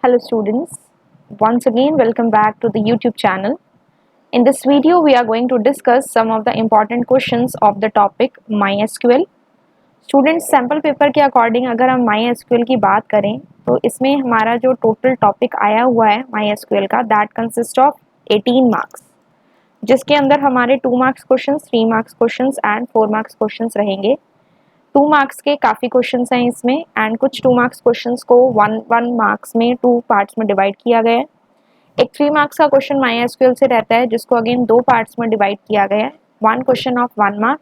Hello students, once again welcome back to the YouTube channel. In this video we are going to discuss some of the important questions of the topic MySQL. Students sample paper के according अगर हम MySQL की बात करें तो इसमें हमारा जो टोटल टॉपिक आया हुआ है MySQL का दैट कंसिस्ट ऑफ 18 मार्क्स, जिसके अंदर हमारे 2 marks questions, 3 marks questions and 4 marks questions रहेंगे। 2 मार्क्स के काफ़ी क्वेश्चंस हैं इसमें एंड कुछ 2 मार्क्स क्वेश्चंस को 1 मार्क्स में 2 पार्ट्स में डिवाइड किया गया है। एक 3 मार्क्स का क्वेश्चन MySQL से रहता है जिसको अगेन 2 पार्ट्स में डिवाइड किया गया है, 1 question of 1 mark,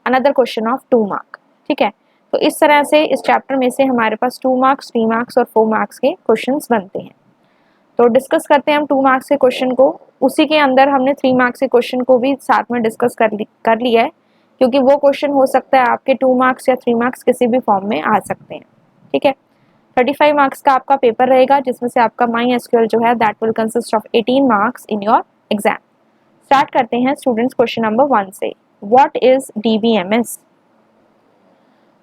another question of 2 mark. ठीक है, तो इस तरह से इस चैप्टर में से हमारे पास 2 मार्क्स, 3 मार्क्स और 4 मार्क्स के क्वेश्चंस बनते हैं। तो डिस्कस करते हैं हम 2 मार्क्स के क्वेश्चन को। उसी के अंदर हमने 3 मार्क्स के क्वेश्चन को भी साथ में डिस्कस कर लिया है, क्योंकि वो क्वेश्चन हो सकता है आपके 2 मार्क्स या 3 मार्क्स किसी भी फॉर्म में आ सकते हैं। ठीक है, 35 मार्क्स का आपका पेपर रहेगा जिसमें से आपका MySQL जो है that will consist of 18 marks in your exam. Start करते हैं स्टूडेंट्स क्वेश्चन नंबर 1 से। What is DBMS?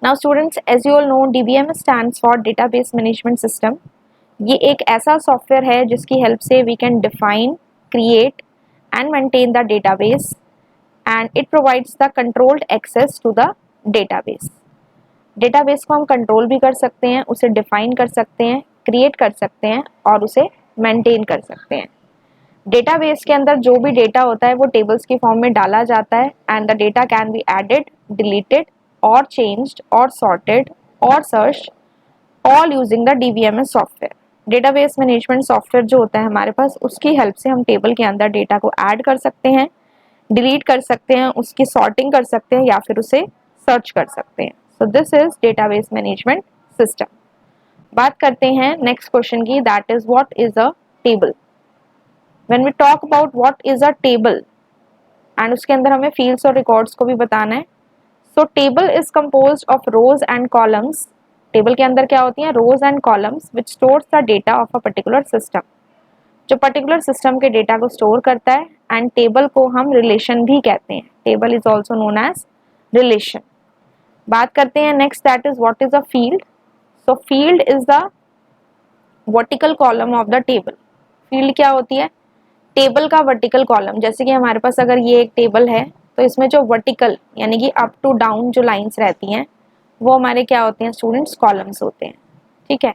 Now students, as you all know, DBMS stands for database management system. ये एक ऐसा सॉफ्टवेयर है जिसकी हेल्प से we can define, create and maintain the database and it provides the controlled access to the database. Database को हम control भी कर सकते हैं, उसे डिफाइन कर सकते हैं, क्रिएट कर सकते हैं और उसे मेंटेन कर सकते हैं। डेटाबेस के अंदर जो भी डेटा होता है वो टेबल्स की फॉर्म में डाला जाता है and the data can be added, deleted और चेंज्ड और सॉर्टेड और searched all using the DBMS software. Database management software जो होता है हमारे पास, उसकी हेल्प से हम टेबल के अंदर डेटा को ऐड कर सकते हैं, डिलीट कर सकते हैं, उसकी सॉर्टिंग कर सकते हैं या फिर उसे सर्च कर सकते हैं। So this is database management system. बात करते हैं नेक्स्ट क्वेश्चन की, that is what is a table. When we talk about what is a table and उसके अंदर हमें फील्ड्स और रिकॉर्ड्स को भी बताना है। So table is composed of rows and columns. Table के अंदर क्या होती हैं? Rows and columns which stores the data of a particular system, जो पर्टिकुलर सिस्टम के डेटा को स्टोर करता है। एंड टेबल को हम रिलेशन भी कहते हैं। Table is also known as relation. बात करते हैं next, that is what is a field. So field is the vertical column of the table. Field क्या होती है? टेबल का वर्टिकल कॉलम। जैसे कि हमारे पास अगर ये एक टेबल है तो इसमें जो वर्टिकल यानी कि अप टू डाउन जो लाइंस रहती हैं वो हमारे क्या होते हैं स्टूडेंट्स? कॉलम्स होते हैं। ठीक है,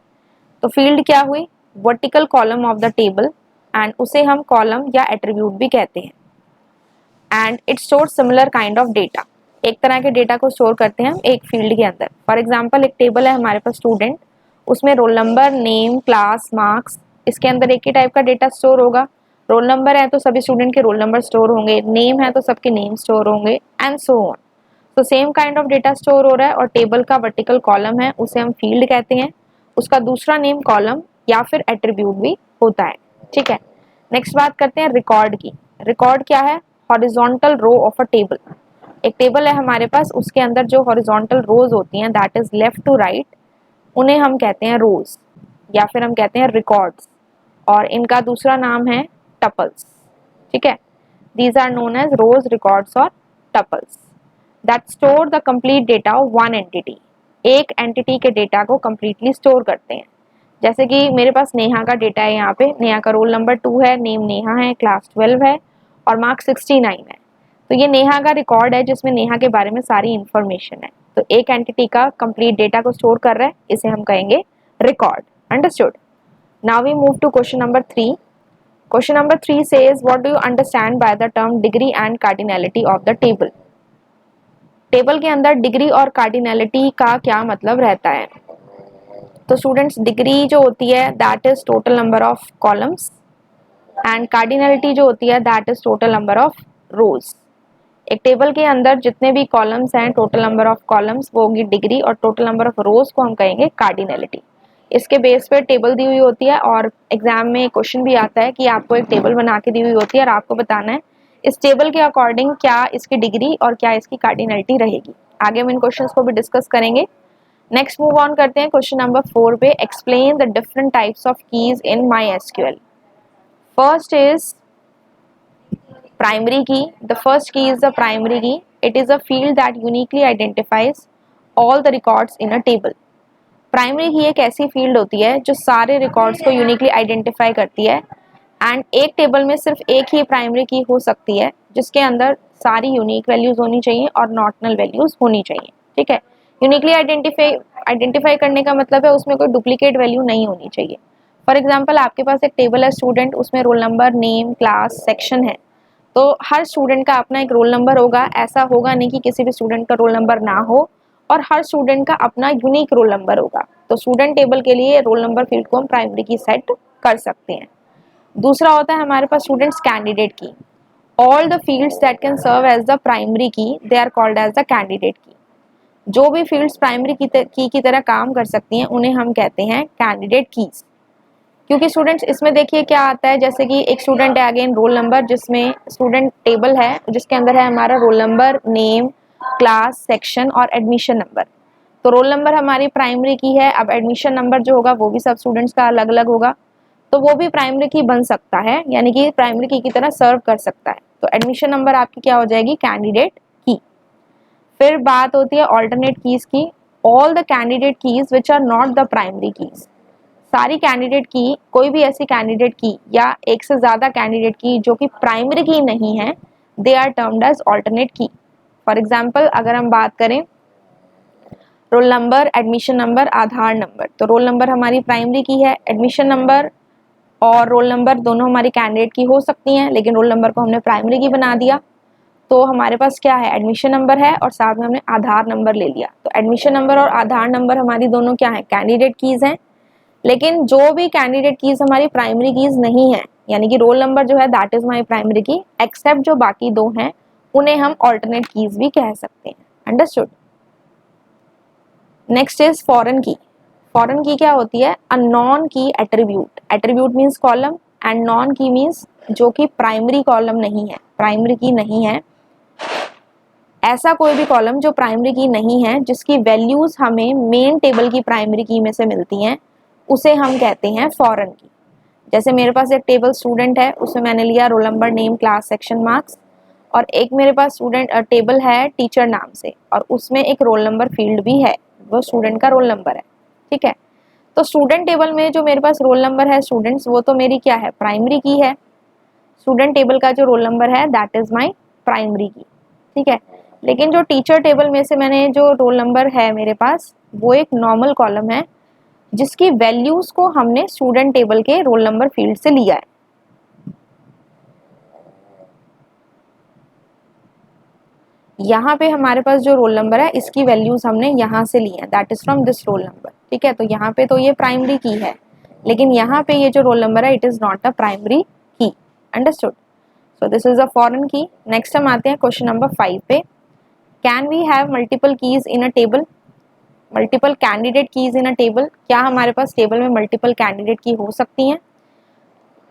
तो फील्ड क्या हुई? Vertical column of the table and उसे हम कॉलम या एट्रीब्यूट भी कहते हैं। And it store similar kind of data. एक तरह के डेटा को स्टोर करते हैं हम एक फील्ड के अंदर। फॉर एग्जांपल, एक टेबल है हमारे पास स्टूडेंट, उसमें roll number, name, class, marks, इसके अंदर एक ही टाइप का डेटा स्टोर होगा। रोल नंबर है तो सभी स्टूडेंट के रोल नंबर स्टोर होंगे, नेम है तो सबके नेम स्टोर होंगे एंड सो ऑन। तो same kind of data store हो रहा है और टेबल का वर्टिकल कॉलम है उसे हम फील्ड कहते हैं। उसका दूसरा नेम कॉलम या फिर एट्रीब्यूट भी होता है। ठीक है, नेक्स्ट बात करते हैं रिकॉर्ड की। रिकॉर्ड क्या है? Horizontal row of a table. एक टेबल है हमारे पास, उसके अंदर जो हॉरिजॉन्टल रोज होती हैं that is left to right, उन्हें हम कहते हैं रोज या फिर हम कहते हैं रिकॉर्ड्स, और इनका दूसरा नाम है टपल्स। ठीक है, these are known as rows, records और tuples that store the complete data of one entity. एक एंटिटी के डेटा को कंप्लीटली स्टोर करते हैं। जैसे कि मेरे पास नेहा का डेटा है, यहाँ पे नेहा का रोल नंबर 2 है, नेम नेहा है, क्लास 12 है और मार्क्स 69 है। तो ये नेहा का रिकॉर्ड है जिसमें नेहा के बारे में सारी इंफॉर्मेशन है। तो एक एंटिटी का कंप्लीट डेटा को स्टोर कर रहा है, इसे हम कहेंगे record. Understood? Now we move to question number 3। Question number 3 says what do you understand by the term degree and cardinality of the table? Table के अंदर डिग्री और कार्डिनैलिटी का क्या मतलब रहता है? तो स्टूडेंट्स, डिग्री जो होती है that is total number of columns and cardinality जो होती है that is total number of रोज। एक टेबल के अंदर जितने भी कॉलम्स हैं, टोटल नंबर ऑफ कॉलम्स, वो होगी डिग्री, और टोटल नंबर ऑफ रोज को हम कहेंगे कार्डिनैलिटी। इसके बेस पे टेबल दी हुई होती है और एग्जाम में क्वेश्चन भी आता है कि आपको एक टेबल बना के दी हुई होती है और आपको बताना है इस टेबल के अकॉर्डिंग क्या इसकी डिग्री और क्या इसकी कार्डिनैलिटी रहेगी। आगे हम इन क्वेश्चंस को भी डिस्कस करेंगे। नेक्स्ट मूव ऑन करते हैं क्वेश्चन नंबर 4 पे। Explain the different types of keys in MySQL। First is primary key. The first key is the primary key. It is a field that uniquely identifies all the records in a table. Primary की एक ऐसी field होती है जो सारे records को uniquely identify करती है एंड एक टेबल में सिर्फ एक ही प्राइमरी की हो सकती है जिसके अंदर सारी यूनिक वैल्यूज होनी चाहिए और नॉर्डिनल वैल्यूज होनी चाहिए। ठीक है, यूनिकली आइडेंटिफाई करने का मतलब है उसमें कोई डुप्लीकेट वैल्यू नहीं होनी चाहिए। फॉर एग्जाम्पल आपके पास एक टेबल है स्टूडेंट, उसमें roll number, name, class, section है, तो हर स्टूडेंट का अपना एक रोल नंबर होगा। ऐसा होगा नहीं कि किसी भी स्टूडेंट का रोल नंबर ना हो, और हर स्टूडेंट का अपना यूनिक रोल नंबर होगा। तो स्टूडेंट टेबल के लिए रोल नंबर फील्ड को हम प्राइमरी की सेट कर सकते हैं। दूसरा होता है हमारे पास students candidate key. All the fields that can serve as the primary key they are called as the candidate key. जो भी फील्ड्स प्राइमरी की तरह काम कर सकती हैं उन्हें हम कहते हैं कैंडिडेट कीज। क्योंकि स्टूडेंट्स इसमें देखिए क्या आता है, जैसे कि एक स्टूडेंट है, अगेन रोल नंबर, जिसमें स्टूडेंट टेबल है जिसके अंदर है हमारा roll number, name, class, section और एडमिशन नंबर। तो रोल नंबर हमारी प्राइमरी की है। अब एडमिशन नंबर जो होगा वो भी सब स्टूडेंट्स का अलग अलग होगा, तो वो भी प्राइमरी की बन सकता है, यानी कि प्राइमरी की तरह सर्व कर सकता है। तो एडमिशन नंबर आपकी क्या हो जाएगी, कैंडिडेट की। फिर बात होती है ऑल्टरनेट कीज की। All the candidate keys which are not the primary keys. सारी कैंडिडेट की, कोई भी ऐसी कैंडिडेट की या एक से ज्यादा कैंडिडेट की जो कि प्राइमरी की नहीं है, they are termed as alternate key. For example अगर हम बात करें roll number, admission number, Aadhaar number, तो रोल नंबर हमारी प्राइमरी की है, एडमिशन नंबर और रोल नंबर दोनों हमारी कैंडिडेट की हो सकती हैं, लेकिन रोल नंबर को हमने प्राइमरी की बना दिया। तो हमारे पास क्या है, एडमिशन नंबर है और साथ में हमने आधार नंबर ले लिया। तो एडमिशन नंबर और आधार नंबर हमारी दोनों क्या है, कैंडिडेट कीज हैं। लेकिन जो भी कैंडिडेट कीज हमारी प्राइमरी कीज नहीं है, यानी कि रोल नंबर जो है दैट इज माई प्राइमरी की, एक्सेप्ट जो बाकी दो हैं उन्हें हम ऑल्टरनेट कीज भी कह सकते हैं। अंडरस्टूड। नेक्स्ट इज फॉरेन की। फॉरेन की क्या होती है, अ नॉन की attribute. Attribute means column and non की मीन्स जो कि प्राइमरी कॉलम नहीं है, प्राइमरी की नहीं है। ऐसा कोई भी कॉलम जो प्राइमरी की नहीं है, जिसकी वैल्यूज हमें मेन टेबल की प्राइमरी की में से मिलती हैं, उसे हम कहते हैं फॉरेन की। जैसे मेरे पास एक टेबल स्टूडेंट है, उसमें मैंने लिया roll number, name, class, section, marks, और एक मेरे पास स्टूडेंट टेबल है टीचर नाम से, और उसमें एक रोल नंबर फील्ड भी है, वो स्टूडेंट का रोल नंबर है। ठीक है, तो स्टूडेंट टेबल में जो मेरे पास रोल नंबर है स्टूडेंट्स, वो तो मेरी क्या है, प्राइमरी की है। स्टूडेंट टेबल का जो रोल नंबर है दैट इज माई प्राइमरी की। ठीक है, लेकिन जो टीचर टेबल में से मैंने जो रोल नंबर है मेरे पास, वो एक नॉर्मल कॉलम है जिसकी वैल्यूज को हमने स्टूडेंट टेबल के रोल नंबर फील्ड से लिया है। यहाँ पे हमारे पास जो रोल नंबर है इसकी वैल्यूज हमने यहाँ से ली है, that is from this roll number. ठीक है, तो यहाँ पे तो ये प्राइमरी की है, लेकिन यहाँ पे ये जो रोल नंबर है it is not a primary key. Understood. So this is a foreign key. Next हम आते हैं क्वेश्चन नंबर 5 पे। Can we have multiple keys in a table, multiple candidate keys in a table. क्या हमारे पास table में multiple candidate key हो सकती हैं।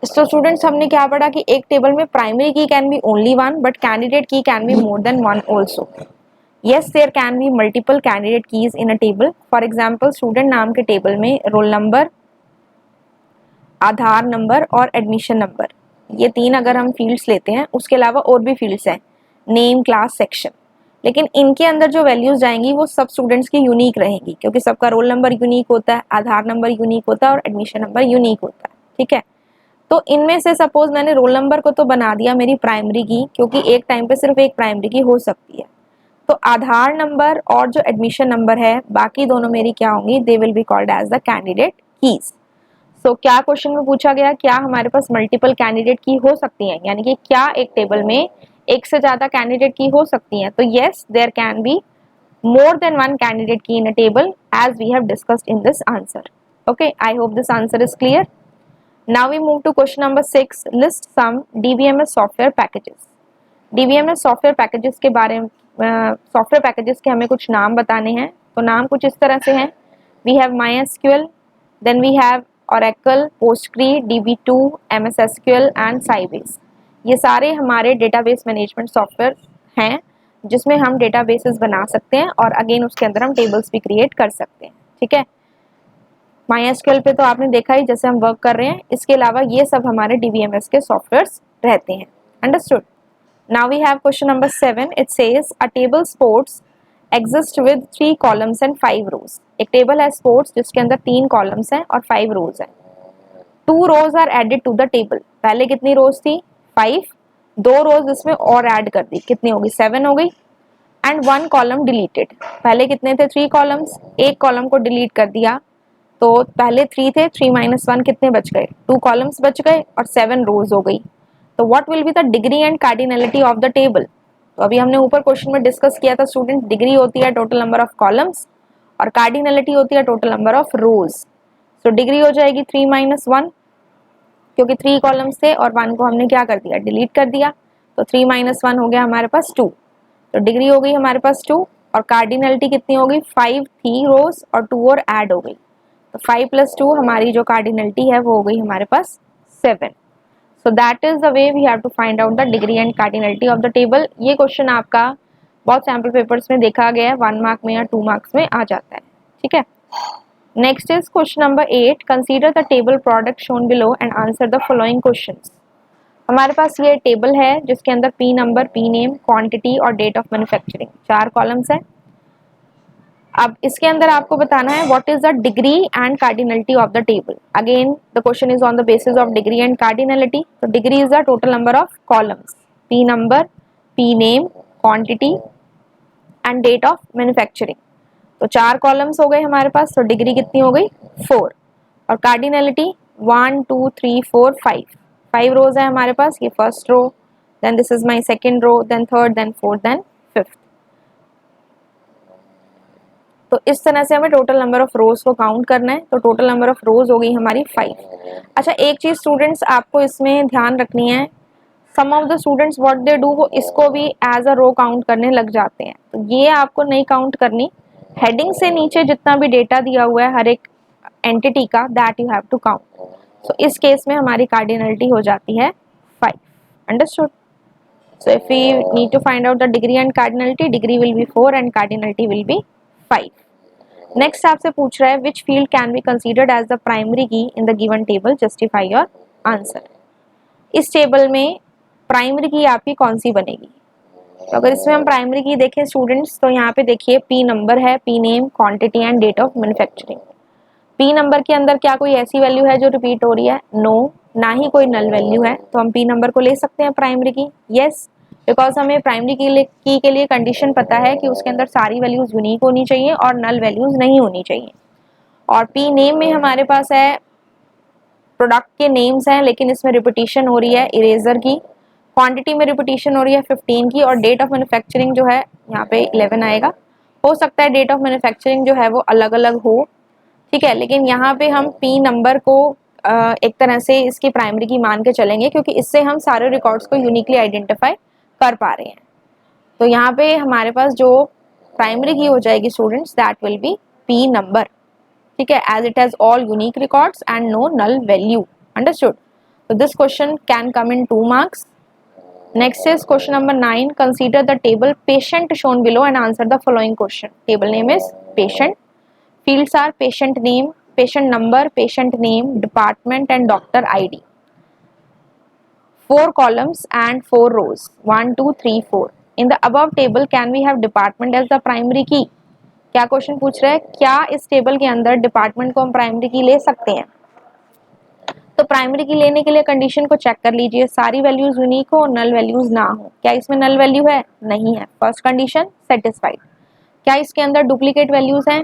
तो स्टूडेंट्स हमने क्या पढ़ा कि एक टेबल में primary key can be only one, but candidate key can be more than one also. yes there can be multiple candidate keys in a table. for example student नाम के टेबल में roll number, Aadhaar number और admission number, ये तीन अगर हम fields लेते हैं, उसके अलावा और भी फील्ड्स हैं, नेम, क्लास, सेक्शन, लेकिन इनके अंदर जो वैल्यूज जाएंगी वो सब स्टूडेंट्स की यूनिक रहेंगी, क्योंकि सबका रोल नंबर यूनिक होता है, आधार नंबर यूनिक होता है और एडमिशन नंबर यूनिक होता है। ठीक है, तो इनमें से सपोज मैंने रोल नंबर को तो बना दिया मेरी प्राइमरी की, क्योंकि एक टाइम पे सिर्फ एक प्राइमरी की हो सकती है। तो आधार नंबर और जो एडमिशन नंबर है बाकी दोनों मेरी क्या होंगी, they will be called as the candidate keys. So क्या क्वेश्चन में पूछा गया, क्या हमारे पास मल्टीपल कैंडिडेट की हो सकती हैं, यानी कि क्या एक टेबल में एक से ज्यादा कैंडिडेट की हो सकती हैं। तो yes there can be more than one candidate key in a table as we have discussed in this answer. Okay, I hope this answer is clear. Now we move to question number 6। List some DBMS software packages. DBMS software packages के बारे में, software packages के हमें कुछ नाम बताने हैं। तो नाम कुछ इस तरह से हैं, we have MySQL, then we have Oracle, Postgre, DB2, MS SQL and Sybase। ये सारे हमारे डेटाबेस मैनेजमेंट सॉफ्टवेयर हैं जिसमें हम डेटाबेसेस बना सकते हैं और अगेन उसके अंदर हम टेबल्स भी क्रिएट कर सकते हैं। ठीक है, MySQL पे तो आपने देखा ही जैसे हम वर्क कर रहे हैं, इसके अलावा ये सब हमारे डीबीएमएस के सॉफ्टवेयर्स रहते हैं। Understood. Now we have question number 7. It says a table sports exist with 3 columns and 5 रोज। एक टेबल है स्पोर्ट्स जिसके अंदर 3 कॉलम्स हैं और 5 रोज हैं। 2 rows are added to the table. पहले कितनी रोज थी? 5। 2 रोज इसमें और ऐड कर दी, कितनी होगी? 7 हो गई। And 1 column deleted. पहले कितने थे? 3 कॉलम्स, एक कॉलम को डिलीट कर दिया, तो पहले 3 थे, 3 - 1 कितने बच गए? 2 कॉलम्स बच गए और 7 रोज हो गई। तो what will be the degree and cardinality of the table? तो अभी हमने ऊपर क्वेश्चन में डिस्कस किया था स्टूडेंट, डिग्री होती है टोटल नंबर ऑफ कॉलम्स और कार्डिनलिटी होती है total number of rose. So degree हो जाएगी 3 - 1, क्योंकि 3 कॉलम्स थे और 1 को हमने क्या कर दिया? डिलीट कर दिया। तो 3 - 1 हो गया हमारे पास 2। तो डिग्री हो गई हमारे पास 2 और कार्डिनलिटी कितनी हो गई? 5 थी रोज और 2 और ऐड हो गई। तो 5 + 2 हमारी जो कार्डिनलिटी है वो हो गई हमारे पास 7। So that is the way we have to find out the degree and cardinality of the table. ये क्वेश्चन आपका बहुत सैम्पल पेपर्स में देखा गया है, 1 मार्क में या 2 मार्क्स में आ जाता है। ठीक है, next is question number 8। Consider the table product shown below and answer the following questions. हमारे पास ये टेबल है जिसके अंदर P number, P name, quantity और डेट ऑफ मैन्युफैक्चरिंग 4 कॉलम्स है। अब इसके अंदर आपको बताना है what is the degree and cardinality of the table. Again the question is on the basis of degree and cardinality. तो degree is the total number of columns, P number, P name, quantity and date of manufacturing. तो 4 columns हो गए हमारे पास, तो degree कितनी हो गई? 4। और कार्डिनलिटी 1 2 3 4 5 रोज है हमारे पास। ये first row, then this is my second row, then third, then fourth, then fifth. तो इस तरह से हमें टोटल नंबर ऑफ रोज को काउंट करना है। तो टोटल नंबर ऑफ रोज हो गई हमारी 5। अच्छा, एक चीज स्टूडेंट्स आपको इसमें ध्यान रखनी है, some of the students what they do, वो इसको भी एज अ रो काउंट करने लग जाते हैं। तो ये आपको नहीं काउंट करनी। हेडिंग से नीचे जितना भी डेटा दिया हुआ है हर एक एंटिटी का, that you have to count. So इस केस में हमारी कार्डिनलिटी हो जाती है 5। Understood? So if we need to find out the degree and cardinality, degree will be 4 and cardinality will be 5। Next आपसे पूछ रहा है which field can be considered as the primary key in the given table, justify your answer. इस table में primary key आपकी कौन सी बनेगी? तो अगर इसमें हम प्राइमरी की देखें स्टूडेंट्स, तो यहाँ पे देखिए पी नंबर है, P name, quantity and date of manufacturing. P number के अंदर क्या कोई ऐसी वैल्यू है जो रिपीट हो रही है? नो, ना ही कोई नल वैल्यू है। तो हम पी नंबर को ले सकते हैं प्राइमरी की। यस, बिकॉज हमें प्राइमरी की के लिए कंडीशन पता है कि उसके अंदर सारी वैल्यूज यूनिक होनी चाहिए और नल वैल्यूज नहीं होनी चाहिए। और पी नेम में हमारे पास है प्रोडक्ट के नेम्स हैं, लेकिन इसमें रिपीटिशन हो रही है इरेजर की। क्वांटिटी में रिपीटिशन हो रही है 15 की, और डेट ऑफ मैन्युफैक्चरिंग जो है यहाँ पे 11 आएगा। हो सकता है डेट ऑफ मैन्युफैक्चरिंग जो है वो अलग अलग हो, ठीक है, लेकिन यहाँ पे हम पी नंबर को एक तरह से इसकी प्राइमरी की मान के चलेंगे, क्योंकि इससे हम सारे रिकॉर्ड्स को यूनिकली आइडेंटिफाई कर पा रहे हैं। तो यहाँ पे हमारे पास जो प्राइमरी की हो जाएगी students, that will be P number, ठीक है, as it has all unique records and no null value. Understood? तो this question can come in 2 marks. Next is question number 9। Consider the table patient shown below and answer the following question. Table name is patient, fields are patient name, patient number, patient name, department and doctor ID. 4 columns and 4 rows, 1 2 3 4. In the above table can we have department as the primary key? क्या question पूछ रहा है, क्या इस table के अंदर department को हम प्राइमरी की ले सकते हैं? तो प्राइमरी की लेने के लिए कंडीशन को चेक कर लीजिए, सारी वैल्यूज यूनिक हो, नल वैल्यूज ना हो। क्या इसमें नल वैल्यू है? नहीं है। First condition satisfied. क्या इसके अंदर डुप्लीकेट वैल्यूज हैं?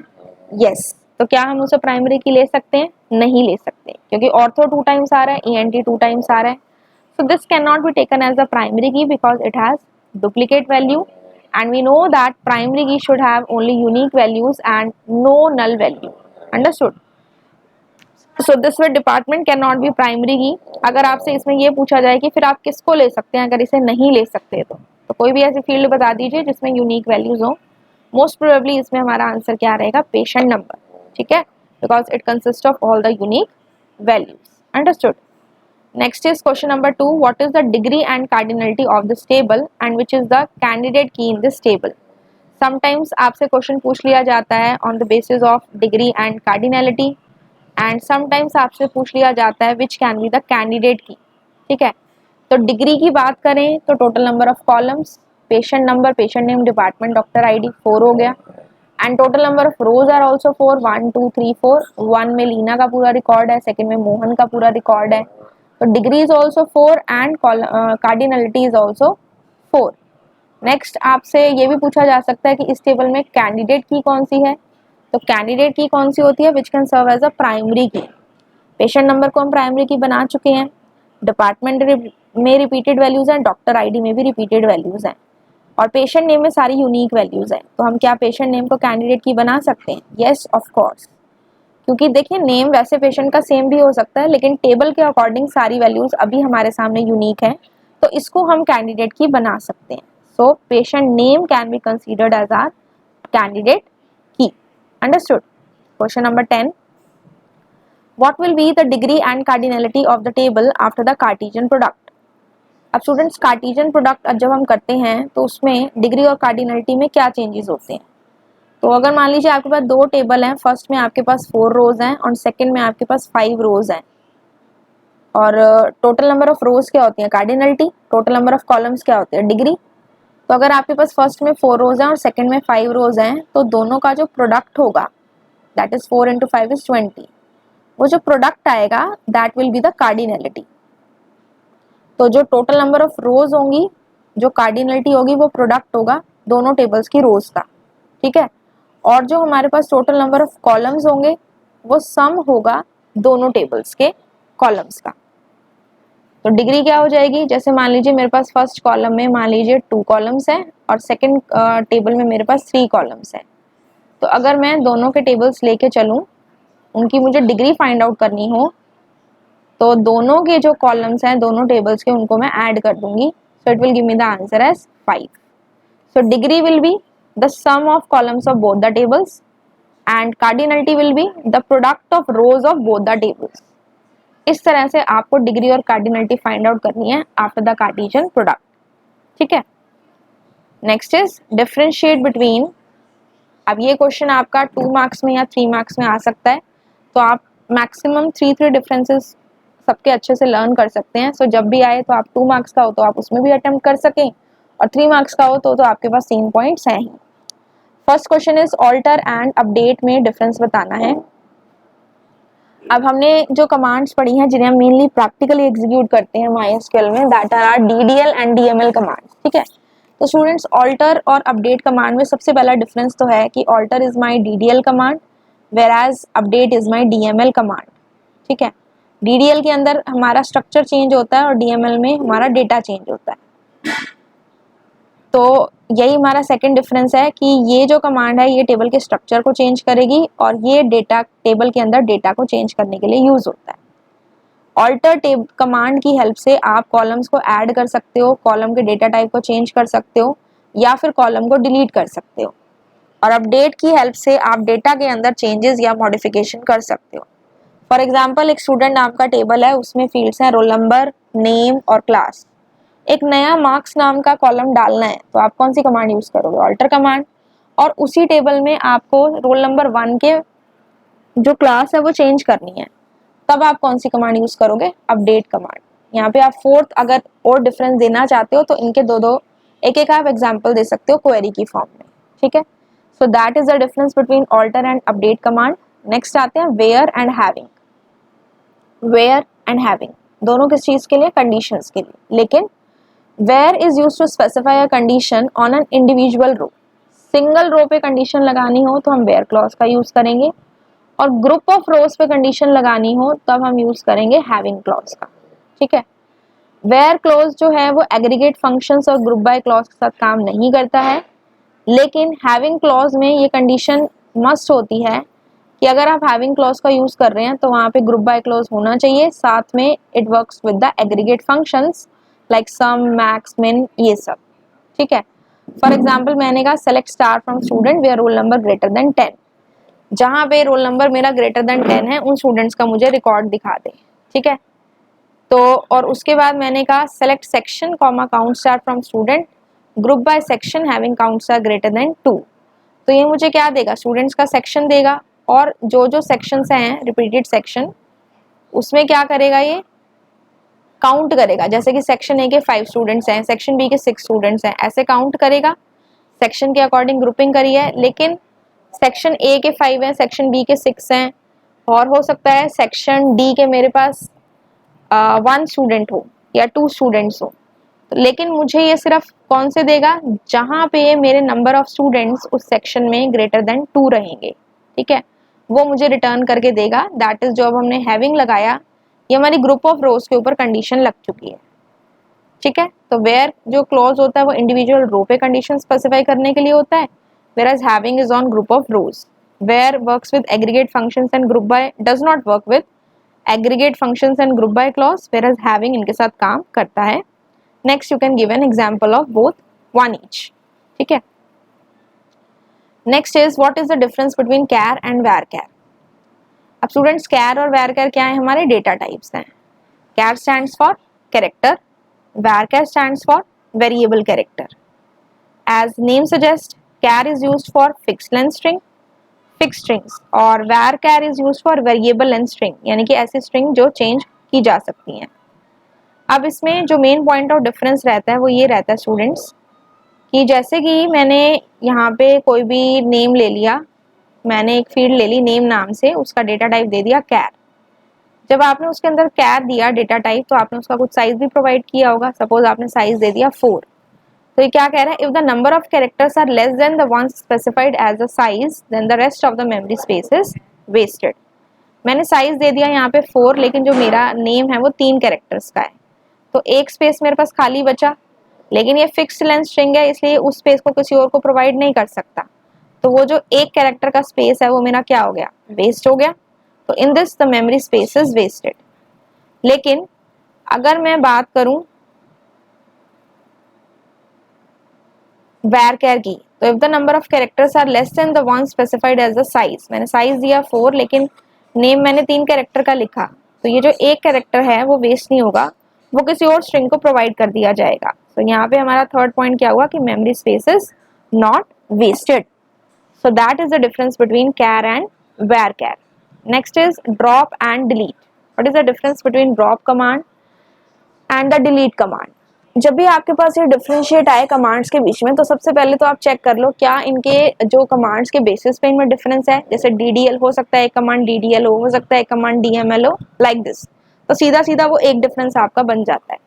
यस। तो क्या हम उसे प्राइमरी की ले सकते हैं? नहीं ले सकते, क्योंकि ऑर्थो 2 टाइम्स आ रहा है, ईएनटी 2 टाइम्स आ रहा है। So this can not be taken as the primary key because it has duplicate value, and we know that primary key should have only unique values and no null value. Understood? So this way department cannot be primary key. अगर आपसे इसमें ये पूछा जाए कि फिर आप किसको ले सकते हैं अगर इसे नहीं ले सकते, तो कोई भी ऐसी फील्ड बता दीजिए जिसमें यूनिक वैल्यूज हो। मोस्ट प्रोबेबली इसमें हमारा आंसर क्या रहेगा? पेशेंट नंबर, ठीक है, because it consist of all the unique values. Understood? Next is question number 2. What is the degree and cardinality of this table and which is the candidate key in this table? Sometimes आपसे question पूछ लिया जाता है on the basis of degree and cardinality and sometimes आपसे पूछ लिया जाता है which can be the candidate key, ठीक है। तो डिग्री की बात करें तो total number of columns, patient number, patient name, department, doctor ID 4 हो गया। And total number of rows are also 4, 1 2 3 4। 1 में लीना का पूरा रिकॉर्ड है, सेकंड में मोहन का पूरा रिकॉर्ड है। तो degree is also 4 and cardinality is also 4। Next आपसे ये भी पूछा जा सकता है कि इस टेबल में कैंडिडेट की कौन सी है। तो कैंडिडेट की कौन सी होती है, which can serve as a primary key. Patient number को हम प्राइमरी की बना चुके हैं, डिपार्टमेंट में रिपीटेड वैल्यूज हैं, डॉक्टर आईडी में भी रिपीटेड वैल्यूज हैं, और पेशेंट नेम में सारी यूनिक वैल्यूज हैं। तो हम क्या पेशेंट नेम को कैंडिडेट की बना सकते हैं? यस ऑफ कोर्स, क्योंकि देखिए नेम वैसे पेशेंट का सेम भी हो सकता है, लेकिन टेबल के अकॉर्डिंग सारी वैल्यूज अभी हमारे सामने यूनिक है, तो इसको हम कैंडिडेट की बना सकते हैं। So patient name can be considered as our candidate key. Understood? Question number 10, what will be the degree and cardinality of the table after the Cartesian product? अब स्टूडेंट्स कार्टेशियन प्रोडक्ट जब हम करते हैं तो उसमें डिग्री और cardinality में क्या चेंजेस होते हैं? तो अगर मान लीजिए आपके पास दो टेबल हैं, फर्स्ट में आपके पास 4 रोज हैं और सेकंड में आपके पास 5 रोज हैं, और टोटल नंबर ऑफ रोज क्या होती है? Cardinality. Total number of columns क्या होते हैं? डिग्री। तो अगर आपके पास फर्स्ट में 4 रोज हैं और सेकंड में 5 रोज हैं, तो दोनों का जो प्रोडक्ट होगा दैट इज 4 × 5 = 20, वो जो प्रोडक्ट आएगा that will be the cardinality. तो जो टोटल नंबर ऑफ रोज होंगी, जो कार्डिनलिटी होगी, वो प्रोडक्ट होगा दोनों टेबल्स की रोज का, ठीक है। और जो हमारे पास टोटल नंबर ऑफ कॉलम्स होंगे वो सम होगा दोनों टेबल्स के कॉलम्स का। तो डिग्री क्या हो जाएगी? जैसे मान लीजिए मेरे पास फर्स्ट कॉलम में मान लीजिए 2 कॉलम्स हैं और सेकंड टेबल में मेरे पास 3 कॉलम्स हैं। तो अगर मैं दोनों के टेबल्स लेके चलूं, उनकी मुझे डिग्री फाइंड आउट करनी हो, तो दोनों के जो कॉलम्स हैं दोनों टेबल्स के, उनको मैं ऐड कर दूंगी। So it will give me the answer as 5। So degree will be the sum of columns of both the tables and cardinality will be the product of rows of both the tables. इस तरह से आपको degree और cardinality find out करनी है after the Cartesian product, ठीक है। Next is differentiate between. अब ये क्वेश्चन आपका 2 मार्क्स में या 3 मार्क्स में आ सकता है, तो आप मैक्सिमम 3 डिफरेंसेस सबके अच्छे से लर्न कर सकते हैं। सो जब भी आए तो आप 2 मार्क्स का हो तो आप उसमें भी अटेम्प्ट कर सकें, और 3 मार्क्स का हो तो आपके पास 3 पॉइंट्स हैं ही। First question is alter and update में डिफरेंस बताना है। अब हमने जो कमांड्स पढ़ी हैं जिन्हें हम मेनली प्रैक्टिकली एग्जीक्यूट करते हैं MySQL में, that are DDL and DML commands, ठीक है। तो स्टूडेंट्स ऑल्टर और अपडेट कमांड में सबसे पहला डिफरेंस तो है कि alter is my DDL command whereas update is my DML command, ठीक है। DDL के अंदर हमारा स्ट्रक्चर चेंज होता है और DML में हमारा डेटा चेंज होता है। तो यही हमारा सेकंड डिफरेंस है कि ये जो कमांड है ये टेबल के स्ट्रक्चर को चेंज करेगी और ये डेटा टेबल के अंदर डेटा को चेंज करने के लिए यूज होता है। ऑल्टर कमांड की हेल्प से आप कॉलम्स को ऐड कर सकते हो, कॉलम के डेटा टाइप को चेंज कर सकते हो, या फिर कॉलम को डिलीट कर सकते हो। और अपडेट की हेल्प से आप डेटा के अंदर चेंजेस या मॉडिफिकेशन कर सकते हो। फॉर एग्जाम्पल, एक स्टूडेंट नाम का टेबल है, उसमें फील्ड्स हैं रोल नंबर, नेम और क्लास। एक नया मार्क्स नाम का कॉलम डालना है, तो आप कौन सी कमांड यूज करोगे? Alter command. और उसी टेबल में आपको रोल नंबर 1 के जो क्लास है वो चेंज करनी है, तब आप कौन सी कमांड यूज करोगे? Update command. यहाँ पे आप फोर्थ अगर और डिफरेंस देना चाहते हो तो इनके दो एक एक आप एग्जाम्पल दे सकते हो क्वेरी की फॉर्म में, ठीक है। So that is the difference between alter and update command. Next आते हैं where and having. Where and having दोनों किस चीज के लिए? कंडीशंस के लिए। लेकिन where is use to specify a condition on an individual row. Single row पे कंडीशन लगानी हो तो हम वेयर क्लॉज का यूज करेंगे, और ग्रुप ऑफ रोज पे कंडीशन लगानी हो तब हम यूज करेंगे हैविंग क्लॉज का, ठीक है। वेयर क्लॉज जो है वो एग्रीगेट फंक्शंस और ग्रुप बाय क्लॉज के साथ काम नहीं करता है, लेकिन हैविंग क्लॉज में ये कंडीशन मस्ट होती है कि अगर आप हैविंग क्लॉज का यूज कर रहे हैं तो वहां पे ग्रुप बाय क्लॉज होना चाहिए, साथ में it works with the aggregate functions like sum, max, min, ये सब, ठीक है। फॉर एग्जाम्पल मैंने कहा select star from student where roll number greater than 10। जहां पे रोल नंबर मेरा ग्रेटर देन 10 है उन स्टूडेंट्स का मुझे रिकॉर्ड दिखा दे, ठीक है। तो और उसके बाद मैंने कहा select section comma count star from student group by section having count star greater than 2। तो ये मुझे क्या देगा? स्टूडेंट्स का सेक्शन देगा, और जो जो सेक्शंस हैं रिपीटेड सेक्शन, उसमें क्या करेगा? ये काउंट करेगा, जैसे कि सेक्शन ए के 5 स्टूडेंट्स हैं, सेक्शन बी के 6 स्टूडेंट्स हैं, ऐसे काउंट करेगा। सेक्शन के अकॉर्डिंग ग्रुपिंग करी है, लेकिन सेक्शन ए के 5 हैं, सेक्शन बी के 6 हैं, और हो सकता है सेक्शन डी के मेरे पास 1 स्टूडेंट हो या 2 स्टूडेंट्स हो। तो लेकिन मुझे ये सिर्फ कौन से देगा, जहाँ पे मेरे नंबर ऑफ स्टूडेंट्स उस सेक्शन में ग्रेटर देन 2 रहेंगे, ठीक है, वो मुझे रिटर्न करके देगा। दैट इज जो अब हमने हैविंग लगाया, ये हमारी ग्रुप ऑफ रोज के ऊपर कंडीशन लग चुकी है, ठीक है। तो वेयर जो क्लॉज होता है वो इंडिविजुअल रो पे कंडीशन स्पेसिफाई करने के लिए होता है, whereas having is on group of rows, where works with aggregate functions and group by does not work with aggregate functions and group by clause, whereas having इनके साथ काम करता है। Next you can give an example of both, one each, ठीक है। Next is what is the difference between char and varchar। अब students char और varchar क्या है, हमारे डेटा टाइप्स हैं। char stands for character, varchar stands for variable character। As name suggests, char is used for fixed length string, fixed strings, और varchar is used for variable length string, यानी कि ऐसी string जो change की जा सकती हैं। अब इसमें जो मेन पॉइंट ऑफ डिफरेंस रहता है वो ये रहता है स्टूडेंट्स, कि जैसे कि मैंने यहाँ पे कोई भी नेम ले लिया, मैंने एक फील्ड ले ली नेम नाम से, उसका डेटा टाइप दे दिया char। जब आपने उसके अंदर char दिया डेटा टाइप, तो आपने उसका कुछ साइज भी प्रोवाइड किया होगा। सपोज आपने साइज दे दिया 4, तो ये क्या कह रहा है, if the number of characters are less than the ones specified as a size, then the rest of the memory space is wasted. मैंने साइज दे दिया यहाँ पे 4, लेकिन जो मेरा नेम है वो 3 कैरेक्टर्स का है, तो एक स्पेस मेरे पास खाली बचा, लेकिन ये फिक्स्ड लेंथ स्ट्रिंग है, इसलिए उस स्पेस को किसी और को प्रोवाइड नहीं कर सकता। तो वो जो एक कैरेक्टर का स्पेस है वो मेरा क्या हो गया, वेस्ट हो गया। तो in this the memory space is wasted. लेकिन अगर मैं बात करूं varchar की, तो if the number of characters are less than the one specified as the size, मैंने साइज दिया 4, लेकिन नेम मैंने 3 कैरेक्टर का लिखा, तो ये जो एक कैरेक्टर है वो वेस्ट नहीं होगा, वो किसी और स्ट्रिंग को प्रोवाइड कर दिया जाएगा। तो यहाँ पे हमारा थर्ड पॉइंट क्या हुआ कि memory space is not wasted. So that is the difference between char and varchar। Next is drop and delete. What is the difference between drop command and the delete command. जब भी आपके पास ये differentiate आए commands के बीच में, तो सबसे पहले तो आप चेक कर लो क्या इनके जो कमांड्स के बेसिस पे इनमें डिफरेंस है। जैसे DDL हो सकता है एक कमांड DDL हो सकता है एक कमांड DML हो, लाइक दिस। तो सीधा सीधा वो एक डिफरेंस आपका बन जाता है।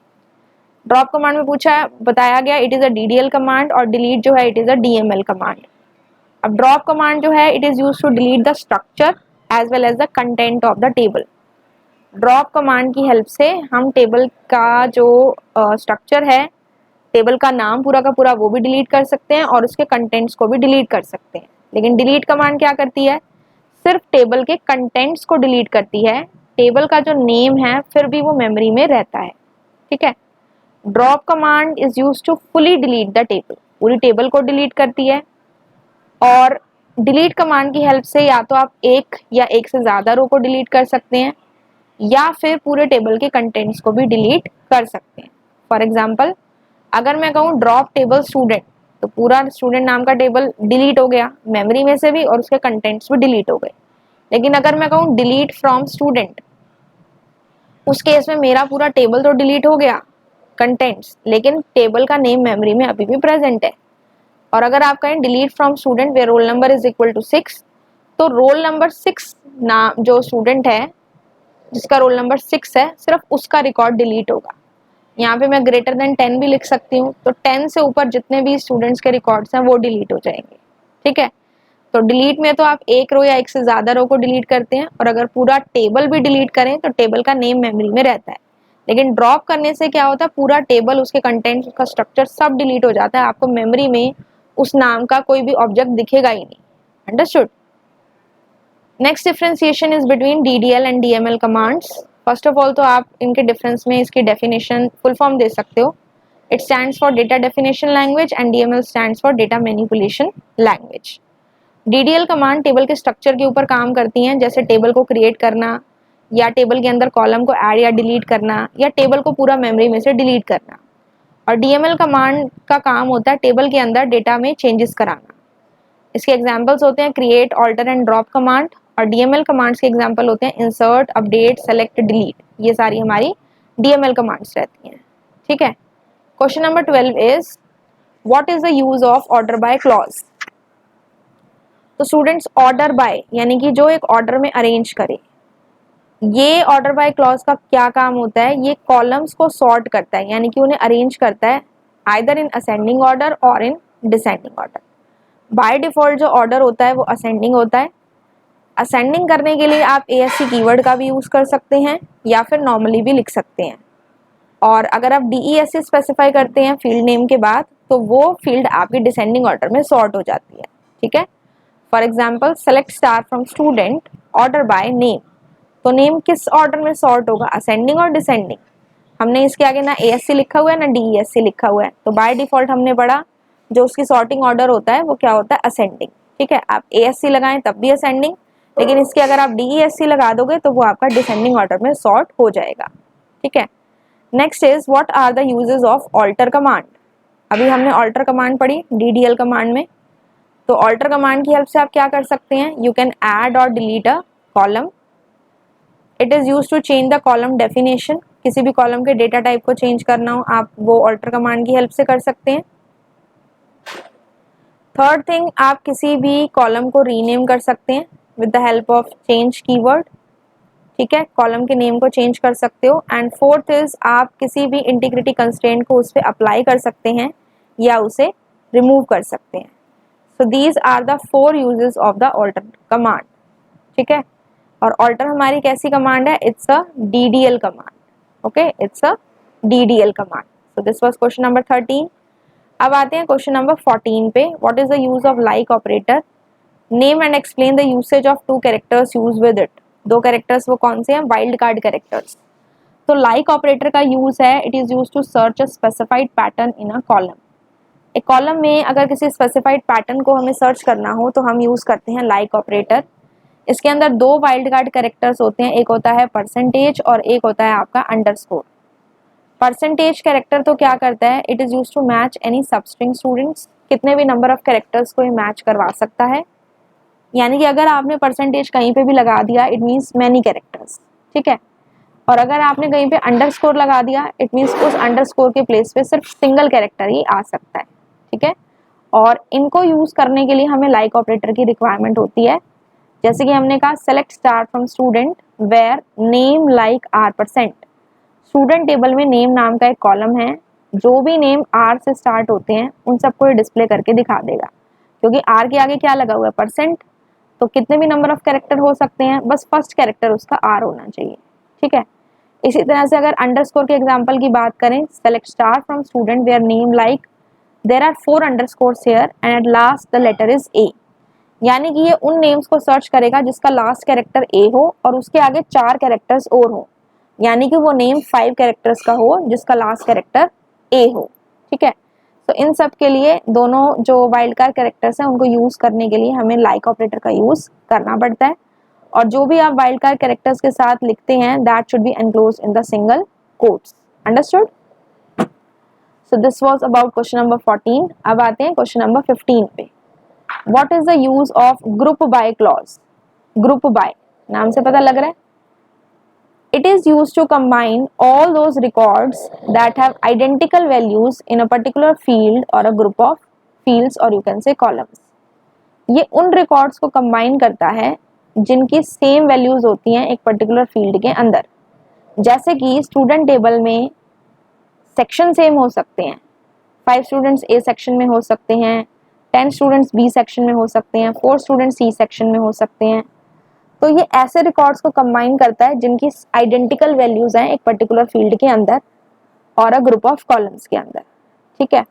ड्रॉप कमांड में पूछा है, बताया गया it is a DDL command, और डिलीट जो है it is a DML command. अब ड्रॉप कमांड जो है it is used to delete the structure as well as the content of the table. Drop command की हेल्प से हम table का जो स्ट्रक्चर है, टेबल का नाम पूरा का पूरा वो भी डिलीट कर सकते हैं और उसके कंटेंट्स को भी डिलीट कर सकते हैं। लेकिन डिलीट कमांड क्या करती है, सिर्फ टेबल के कंटेंट्स को डिलीट करती है, टेबल का जो नेम है फिर भी वो मेमोरी में रहता है, ठीक है। Drop command is used to fully delete the table, पूरी टेबल को डिलीट करती है। और डिलीट कमांड की हेल्प से या तो आप एक या एक से ज़्यादा रो को डिलीट कर सकते हैं, या फिर पूरे टेबल के कंटेंट्स को भी डिलीट कर सकते हैं। फॉर एग्जाम्पल, अगर मैं कहूँ ड्रॉप टेबल स्टूडेंट, तो पूरा स्टूडेंट नाम का टेबल डिलीट हो गया मेमोरी में से भी, और उसके कंटेंट्स भी डिलीट हो गए। लेकिन अगर मैं कहूँ डिलीट फ्रॉम स्टूडेंट, उस केस में मेरा पूरा टेबल तो डिलीट हो गया कंटेंट्स, लेकिन टेबल का नेम मेमोरी में अभी भी प्रेजेंट है। और अगर आप कहें delete from student where roll number is equal to 6, तो रोल नंबर 6 नाम जो स्टूडेंट है जिसका रोल नंबर 6 है, सिर्फ उसका रिकॉर्ड डिलीट होगा। यहाँ पे मैं ग्रेटर देन 10 भी लिख सकती हूँ, तो 10 से ऊपर जितने भी स्टूडेंट्स के रिकॉर्ड्स हैं वो डिलीट हो जाएंगे, ठीक है। तो डिलीट में तो आप एक रो या एक से ज़्यादा रो को डिलीट करते हैं, और अगर पूरा टेबल भी डिलीट करें तो टेबल का नेम मेमोरी में रहता है। लेकिन ड्रॉप करने से क्या होता है, पूरा टेबल, उसके कंटेंट, उसका स्ट्रक्चर सब डिलीट हो जाता है, आपको मेमोरी में उस नाम का कोई भी ऑब्जेक्ट दिखेगा ही नहीं। Understood. Next differentiation is between DDL and DML commands. First of all तो आप इनके डिफरेंस में इसकी डेफिनेशन फुल फॉर्म दे सकते हो। It stands for data definition language and DML stands for data manipulation language. DDL command table के structure के ऊपर काम करती हैं, जैसे टेबल को क्रिएट करना, या टेबल के अंदर कॉलम को ऐड या डिलीट करना, या टेबल को पूरा मेमोरी में से डिलीट करना। और DML कमांड का काम होता है टेबल के अंदर डेटा में चेंजेस कराना। इसके एग्जाम्पल्स होते हैं create, alter and drop command. और DML कमांड्स के एग्जाम्पल होते हैं इंसर्ट, अपडेट, सेलेक्ट, डिलीट। ये सारी हमारी DML कमांड्स रहती हैं, ठीक है। Question number 12 is what is the use of order by clause. तो स्टूडेंट्स ऑर्डर बाय यानी कि जो एक ऑर्डर में अरेंज करे, ये ऑर्डर बाय क्लॉज का क्या काम होता है, ये कॉलम्स को सॉर्ट करता है यानी कि उन्हें अरेंज करता है आइदर इन असेंडिंग ऑर्डर और in descending order. By default जो ऑर्डर होता है वो असेंडिंग होता है। असेंडिंग करने के लिए आप ASC कीवर्ड का भी यूज कर सकते हैं या फिर नॉर्मली भी लिख सकते हैं। और अगर आप DESC स्पेसिफाई करते हैं फील्ड नेम के बाद तो वो फील्ड आपकी डिसेंडिंग ऑर्डर में सॉर्ट हो जाती है, ठीक है। For example select star from student order by name, तो नेम किस ऑर्डर में सॉर्ट होगा, असेंडिंग और डिसेंडिंग। हमने इसके आगे ना ASC लिखा हुआ है ना DESC लिखा हुआ है, तो बाय डिफॉल्ट हमने पढ़ा जो उसकी सॉर्टिंग ऑर्डर होता है वो क्या होता है, असेंडिंग, ठीक है। आप ASC लगाएं तब भी असेंडिंग, लेकिन इसके अगर आप DESC लगा दोगे तो वो आपका डिसेंडिंग ऑर्डर में सॉर्ट हो जाएगा, ठीक है। Next is what are the uses of alter command. अभी हमने ऑल्टर कमांड पढ़ी DDL कमांड में। तो ऑल्टर कमांड की हेल्प से आप क्या कर सकते हैं, यू कैन ऐड और delete a column. It is use to change the column definition, किसी भी कॉलम के डेटा टाइप को चेंज करना हो आप वो ऑल्टर कमांड की हेल्प से कर सकते हैं। थर्ड थिंग, आप किसी भी कॉलम को रीनेम कर सकते हैं with the help of change keyword, ठीक है, कॉलम के नेम को चेंज कर सकते हो। एंड फोर्थ इज आप किसी भी इंटीग्रिटी कंस्ट्रेंट को उस पर अप्लाई कर सकते हैं या उसे रिमूव कर सकते हैं। So these are the 4 uses of the alter command, ठीक है। और ऑल्टर हमारी कैसी कमांड है, it's a DDL command, okay, it's a DDL command. So this was question number 13। अब आते हैं क्वेश्चन नंबर 14 पे, what is the use of like operator. Name and explain the usage of 2 characters use with it. 2 characters वो कौन से हैं, wild card characters. तो like operator का यूज है, it is use to search a specified pattern in a column. एक column में अगर किसी स्पेसिफाइड पैटर्न को हमें सर्च करना हो तो हम यूज करते हैं लाइक ऑपरेटर। इसके अंदर 2 वाइल्ड कार्ड कैरेक्टर्स होते हैं, एक होता है परसेंटेज और एक होता है आपका अंडरस्कोर। परसेंटेज कैरेक्टर तो क्या करता है, it is use to match any substring students, कितने भी नंबर ऑफ कैरेक्टर्स को ये मैच करवा सकता है। यानी कि अगर आपने परसेंटेज कहीं पे भी लगा दिया इट मीन्स मैनी कैरेक्टर्स, ठीक है। और अगर आपने कहीं पे अंडरस्कोर लगा दिया इट मीन्स उस अंडरस्कोर के प्लेस पे सिर्फ सिंगल कैरेक्टर ही आ सकता है, ठीक है। और इनको यूज करने के लिए हमें लाइक ऑपरेटर की रिक्वायरमेंट होती है। जैसे कि हमने कहा select star from student where name like R%। Student table में नेम नाम का एक कॉलम है, जो भी नेम R से स्टार्ट होते हैं उन सबको ये डिस्प्ले करके दिखा देगा, क्योंकि R के आगे क्या लगा हुआ है, परसेंट। तो कितने भी नंबर ऑफ कैरेक्टर हो सकते हैं, बस फर्स्ट कैरेक्टर उसका R होना चाहिए, ठीक है। इसी तरह से अगर अंडरस्कोर के एग्जांपल की बात करें, select star from student where name like there are 4 underscores here and at last the letter is A। यानी कि ये उन नेम्स को सर्च करेगा जिसका लास्ट कैरेक्टर A हो और उसके आगे 4 कैरेक्टर्स और हो, यानी कि वो नेम 5 कैरेक्टर्स का हो जिसका लास्ट कैरेक्टर A हो, ठीक है। तो इन सब के लिए दोनों जो वाइल्ड कार्ड कैरेक्टर्स हैं उनको यूज करने के लिए हमें लाइक ऑपरेटर का यूज करना पड़ता है। और जो भी आप वाइल्ड कार्ड कैरेक्टर्स के साथ लिखते हैं that should be enclosed in the single quotes, understood. So this was about question number 14। अब आते हैं क्वेश्चन नंबर 15 पे, what is the use of group by clause. Group by नाम से पता लग रहा है, it is used to combine all those records that have identical values in a particular field or a group of fields or you can say columns। ये उन records को combine करता है जिनकी सेम वैल्यूज होती हैं एक पर्टिकुलर फील्ड के अंदर। जैसे कि स्टूडेंट टेबल में सेक्शन सेम हो सकते हैं, 5 स्टूडेंट्स A सेक्शन में हो सकते हैं, 10 स्टूडेंट्स B सेक्शन में हो सकते हैं, 4 स्टूडेंट्स C सेक्शन में हो सकते हैं। तो ये ऐसे रिकॉर्ड्स को कंबाइन करता है जिनकी आइडेंटिकल वैल्यूज हैं एक पर्टिकुलर फील्ड के अंदर और अ ग्रुप ऑफ कॉलम्स के अंदर, ठीक है।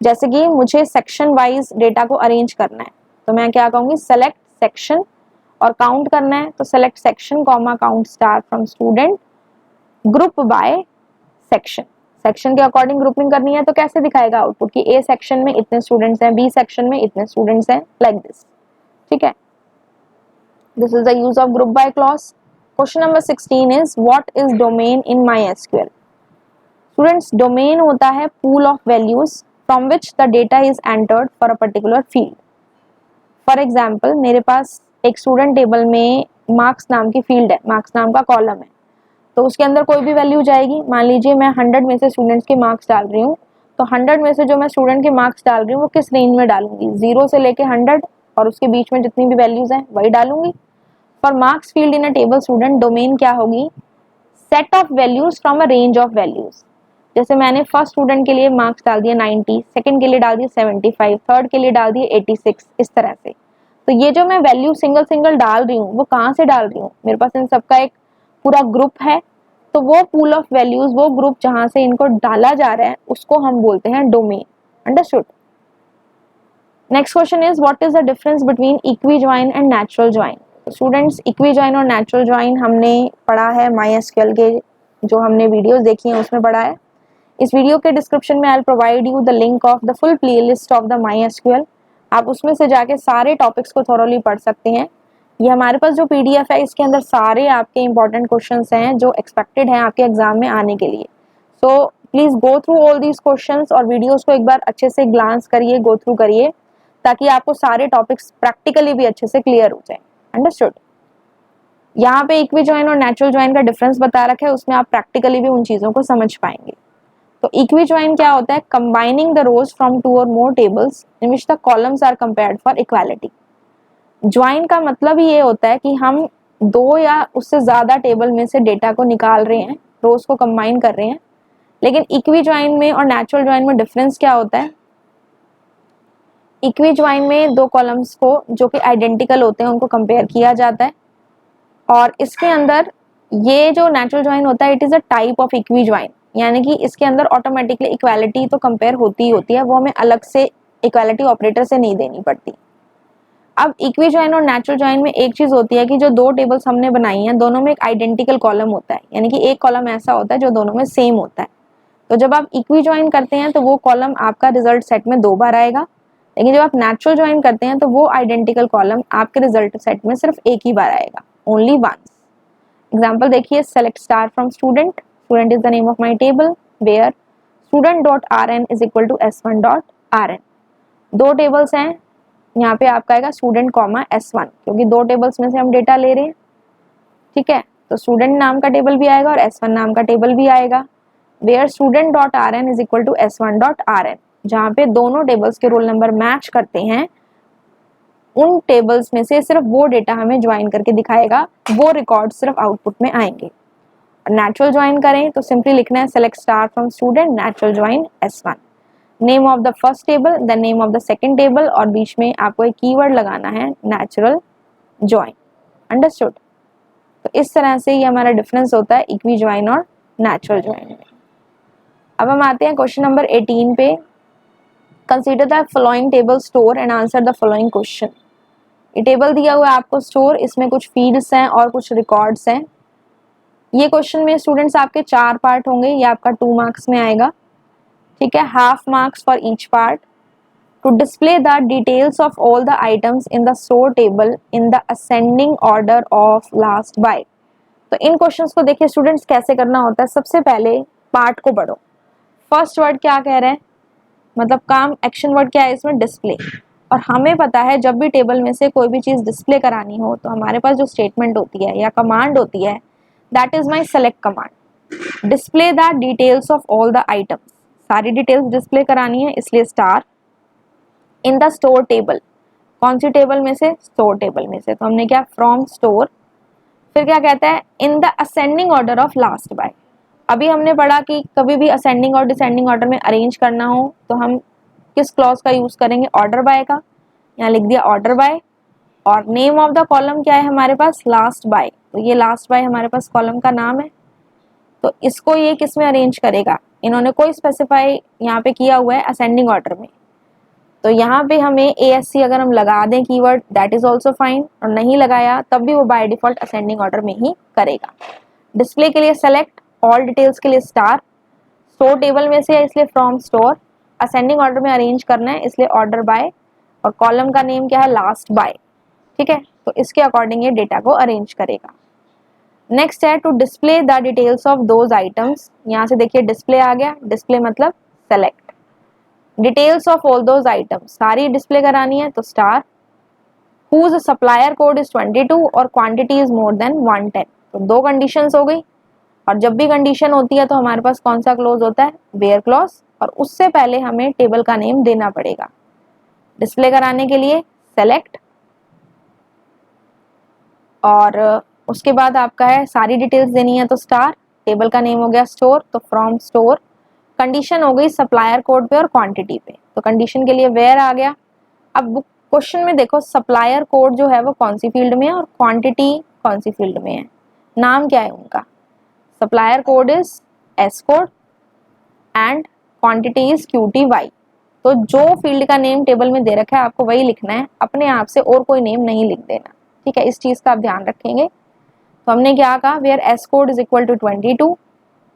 जैसे कि मुझे सेक्शन वाइज डेटा को अरेंज करना है तो मैं क्या कहूँगी, सेलेक्ट सेक्शन, और काउंट करना है तो select section comma count star from student group by section. Section के अकॉर्डिंग ग्रुपिंग करनी है तो कैसे दिखाएगा आउटपुट कि A सेक्शन में इतने स्टूडेंट्स हैं, B सेक्शन में इतने स्टूडेंट्स हैं, लाइक दिस, ठीक है। This is the use of group by clause. Question number 16 is what is domain in MySQL? Students, domain होता है pool of values from which the data is entered for a particular field. For example, मेरे पास एक student table में marks नाम की field है, marks नाम का कॉलम है। तो उसके अंदर कोई भी वैल्यू जाएगी। मान लीजिए मैं 100 में से स्टूडेंट्स के मार्क्स डाल रही हूँ, तो 100 में से जो मैं स्टूडेंट के मार्क्स डाल रही हूँ वो किस रेंज में डालूंगी, 0 से लेके 100 और उसके बीच में जितनी भी वैल्यूज हैं वही डालूंगी। For marks field in a table student, domain क्या होगी, set of values from a range of values. जैसे मैंने फर्स्ट स्टूडेंट के लिए मार्क्स डाल दिए 90, सेकंड के लिए डाल दिए 75, थर्ड के लिए डाल दिए 86, इस तरह से। तो ये जो मैं वैल्यू सिंगल सिंगल डाल रही हूँ वो कहाँ से डाल रही हूँ, मेरे पास इन सबका एक पूरा ग्रुप है, तो वो पूल ऑफ वैल्यूज, वो ग्रुप जहां से इनको डाला जा रहा है उसको हम बोलते हैं domain. Understood. Next question is what is the difference between equi join and natural join. Students, equi join और नेचुरल ज्वाइन हमने पढ़ा है MySQL के जो हमने वीडियोस देखी हैं उसमें पढ़ा है। इस वीडियो के डिस्क्रिप्शन में I will provide you the link of the full playlist of the MySQL। आप उसमें से जाके सारे टॉपिक्स को थॉरोली पढ़ सकते हैं। ये हमारे पास जो PDF है इसके अंदर सारे आपके इंपॉर्टेंट क्वेश्चंस हैं जो एक्सपेक्टेड हैं आपके एग्जाम में आने के लिए। So please go through all these questions और वीडियोस को एक बार अच्छे से ग्लांस करिए, गो थ्रू करिए, ताकि आपको सारे टॉपिक्स प्रैक्टिकली भी अच्छे से क्लियर हो जाए। अंडरस्टूड। यहाँ पे इक्वी ज्वाइन और नेचुरल ज्वाइन का डिफरेंस बता रखा है, उसमें आप प्रैक्टिकली भी उन चीजों को समझ पाएंगे। तो इक्वी ज्वाइन क्या होता है, कंबाइनिंग द रोज फ्रॉम 2 और more tables in which the columns are compared for equality. Join का मतलब ही ये होता है कि हम 2 या उससे ज्यादा टेबल में से डेटा को निकाल रहे हैं, रोज को कंबाइन कर रहे हैं। लेकिन इक्वी ज्वाइन में और नेचुरल ज्वाइन में डिफरेंस क्या होता है, इक्वी ज्वाइन में 2 कॉलम्स को जो कि आइडेंटिकल होते हैं उनको कंपेयर किया जाता है, और इसके अंदर ये जो नेचुरल ज्वाइन होता है it is a type of equi join, यानी कि इसके अंदर ऑटोमेटिकली इक्वालिटी तो कंपेयर होती ही होती है, वो हमें अलग से इक्वालिटी ऑपरेटर से नहीं देनी पड़ती। अब इक्वी ज्वाइन और नेचुरल ज्वाइन में एक चीज होती है कि जो 2 टेबल्स हमने बनाई हैं दोनों में एक आइडेंटिकल कॉलम होता है, यानी कि एक कॉलम ऐसा होता है जो दोनों में सेम होता है। तो जब आप इक्वी ज्वाइन करते हैं तो वो कॉलम आपका रिजल्ट सेट में 2 बार आएगा, लेकिन जब आप नेचुरल ज्वाइन करते हैं तो वो आइडेंटिकल कॉलम आपके रिजल्ट सेट में सिर्फ एक ही बार आएगा, ओनली वंस। एग्जाम्पल देखिए, select star from student, student is the name of my table where student dot rn is equal to s1 dot rn। 2 tables हैं, यहाँ पे आपका आएगा स्टूडेंट कॉमा S1, क्योंकि 2 टेबल्स में से हम डेटा ले रहे हैं। ठीक है, तो स्टूडेंट नाम का टेबल भी आएगा और S1 नाम का टेबल भी आएगा। Where student dot rn is equal to S1 dot rn, जहाँ पे दोनों टेबल्स के रोल नंबर मैच करते हैं, उन टेबल्स में से सिर्फ वो डेटा हमें ज्वाइन करके दिखाएगा, वो रिकॉर्ड सिर्फ आउटपुट में आएंगे। नेचुरल ज्वाइन करें तो सिंपली लिखना है select star from student natural join S1, name of the first table the name of the second table, और बीच में आपको एक कीवर्ड लगाना है नेचुरल ज्वाइन। अंडरस्टूड। तो इस तरह से ये हमारा डिफरेंस होता है इक्वी ज्वाइन और नेचुरल ज्वाइन में। अब हम आते हैं क्वेश्चन नंबर 18 पे। Consider the following table store and answer the following question. ये टेबल दिया हुआ है आपको स्टोर, इसमें कुछ फील्ड्स हैं और कुछ रिकॉर्ड्स हैं। ये क्वेश्चन में स्टूडेंट्स आपके 4 पार्ट होंगे, ये आपका 2 मार्क्स में आएगा। ठीक है, half marks for each part. To display the details of all the items in the store table in the ascending order of last buy. तो इन क्वेश्चंस को देखिए स्टूडेंट्स कैसे करना होता है। सबसे पहले पार्ट को पढ़ो। फर्स्ट वर्ड क्या कह रहे हैं, मतलब काम, एक्शन वर्ड क्या है इसमें, डिस्प्ले। और हमें पता है जब भी टेबल में से कोई भी चीज डिस्प्ले करानी हो तो हमारे पास जो स्टेटमेंट होती है या कमांड होती है, that is my select command. Display the details of all the items, सारी डिटेल्स डिस्प्ले करानी है, इसलिए star. In the store table, कौन सी टेबल में से, स्टोर टेबल में से, तो हमने क्या, फ्रॉम स्टोर। फिर क्या कहता है, in the ascending order of last buy. अभी हमने पढ़ा कि कभी भी असेंडिंग और डिसेंडिंग ऑर्डर में अरेंज करना हो तो हम किस क्लॉज का यूज करेंगे, ऑर्डर बाय का। यहाँ लिख दिया ऑर्डर बाय, और नेम ऑफ द कॉलम क्या है हमारे पास, लास्ट बाय। तो ये लास्ट बाय हमारे पास कॉलम का नाम है, तो इसको ये किस में अरेंज करेगा, इन्होंने कोई स्पेसिफाई यहाँ पे किया हुआ है असेंडिंग ऑर्डर में, तो यहाँ पे हमें ASC अगर हम लगा दें keyword, that is also fine, और नहीं लगाया तब भी वो बाय डिफॉल्ट असेंडिंग ऑर्डर में ही करेगा। डिस्प्ले के लिए सेलेक्ट, ऑल डिटेल्स के लिए स्टार, स्टोर टेबल में से है इसलिए फ्रॉम स्टोर, असेंडिंग ऑर्डर में अरेंज करना है इसलिए ऑर्डर बाय, और कॉलम का नेम क्या है, लास्ट बाय। ठीक है, तो इसके अकॉर्डिंग ये डेटा को अरेंज करेगा। नेक्स्ट है to display the details of those items. यहाँ से देखिए डिस्प्ले आ गया, डिस्प्ले मतलब select. Details of all those items, सारी डिस्प्ले करानी है तो star. Whose supplier code is 22 और क्वांटिटी इज मोर देन 110। तो 2 कंडीशंस हो गई। और जब भी कंडीशन होती है तो हमारे पास कौन सा क्लॉज होता है, वेयर क्लॉज, और उससे पहले हमें टेबल का नेम देना पड़ेगा। डिस्प्ले कराने के लिए सेलेक्ट, और उसके बाद आपका है सारी डिटेल्स देनी है तो स्टार, टेबल का नेम हो गया स्टोर तो फ्रॉम स्टोर, कंडीशन हो गई सप्लायर कोड पे और क्वांटिटी पे, तो कंडीशन के लिए वेयर आ गया। अब क्वेश्चन में देखो सप्लायर कोड जो है वो कौन सी फील्ड में है और क्वांटिटी कौन सी फील्ड में है, नाम क्या है उनका, supplier code is S code and quantity is QTY। तो जो फील्ड का नेम टेबल में दे रखा है आपको वही लिखना है, अपने आप से और कोई नेम नहीं लिख देना, ठीक है, इस चीज का आप ध्यान रखेंगे। तो हमने क्या कहा, where S code is equal to 22,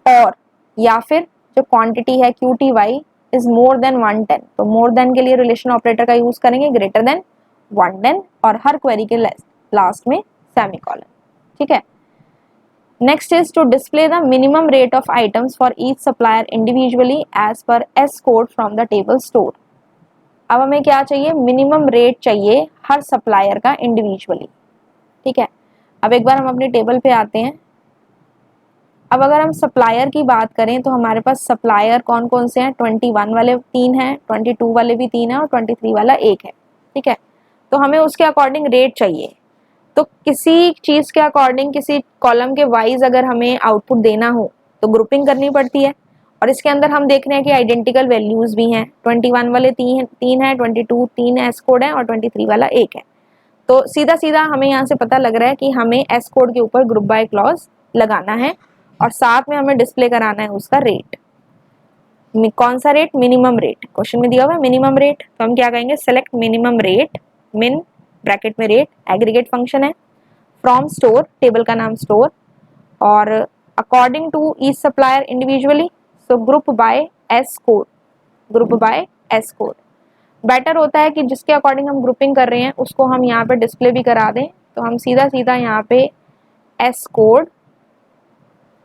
और या फिर जो क्वांटिटी है QTY इज मोर देन 110, तो मोर देन के लिए रिलेशन ऑपरेटर का यूज करेंगे, ग्रेटर देन 110, और हर क्वेरी के लास्ट में सेमीकोलन, ठीक है। Next is to display the minimum rate of items for each supplier individually as per S code from the table store. अब हमें क्या चाहिए, मिनिमम रेट चाहिए हर सप्लायर का इंडिविजुअली, ठीक है। अब एक बार हम अपने टेबल पे आते हैं। अब अगर हम सप्लायर की बात करें तो हमारे पास सप्लायर कौन कौन से हैं, 21 वाले 3 हैं, 22 वाले भी 3 हैं और 23 वाला 1 है, ठीक है। तो हमें उसके अकॉर्डिंग रेट चाहिए, तो किसी चीज के अकॉर्डिंग किसी कॉलम के वाइज अगर हमें आउटपुट देना हो तो ग्रुपिंग करनी पड़ती है, और इसके अंदर हम देख रहे हैं कि आइडेंटिकल वैल्यूज भी हैं, 21 वाले 3 है, 22 3 एस कोड है और 23 वाला 1 है। तो सीधा सीधा हमें यहाँ से पता लग रहा है कि हमें एस कोड के ऊपर ग्रुप बाय क्लॉज लगाना है, और साथ में हमें डिस्प्ले कराना है उसका रेट। कौन सा रेट, मिनिमम रेट, क्वेश्चन में दिया हुआ है मिनिमम रेट, तो हम क्या कहेंगे, select minimum rate, min bracket में रेट, एग्रीगेट फंक्शन है, फ्रॉम स्टोर, टेबल का नाम स्टोर, और according to each supplier individually, so group by S code, group by S code. Better होता है कि जिसके अकॉर्डिंग हम ग्रुपिंग कर रहे हैं उसको हम यहाँ पे डिस्प्ले भी करा दें, तो हम सीधा सीधा यहाँ पे S code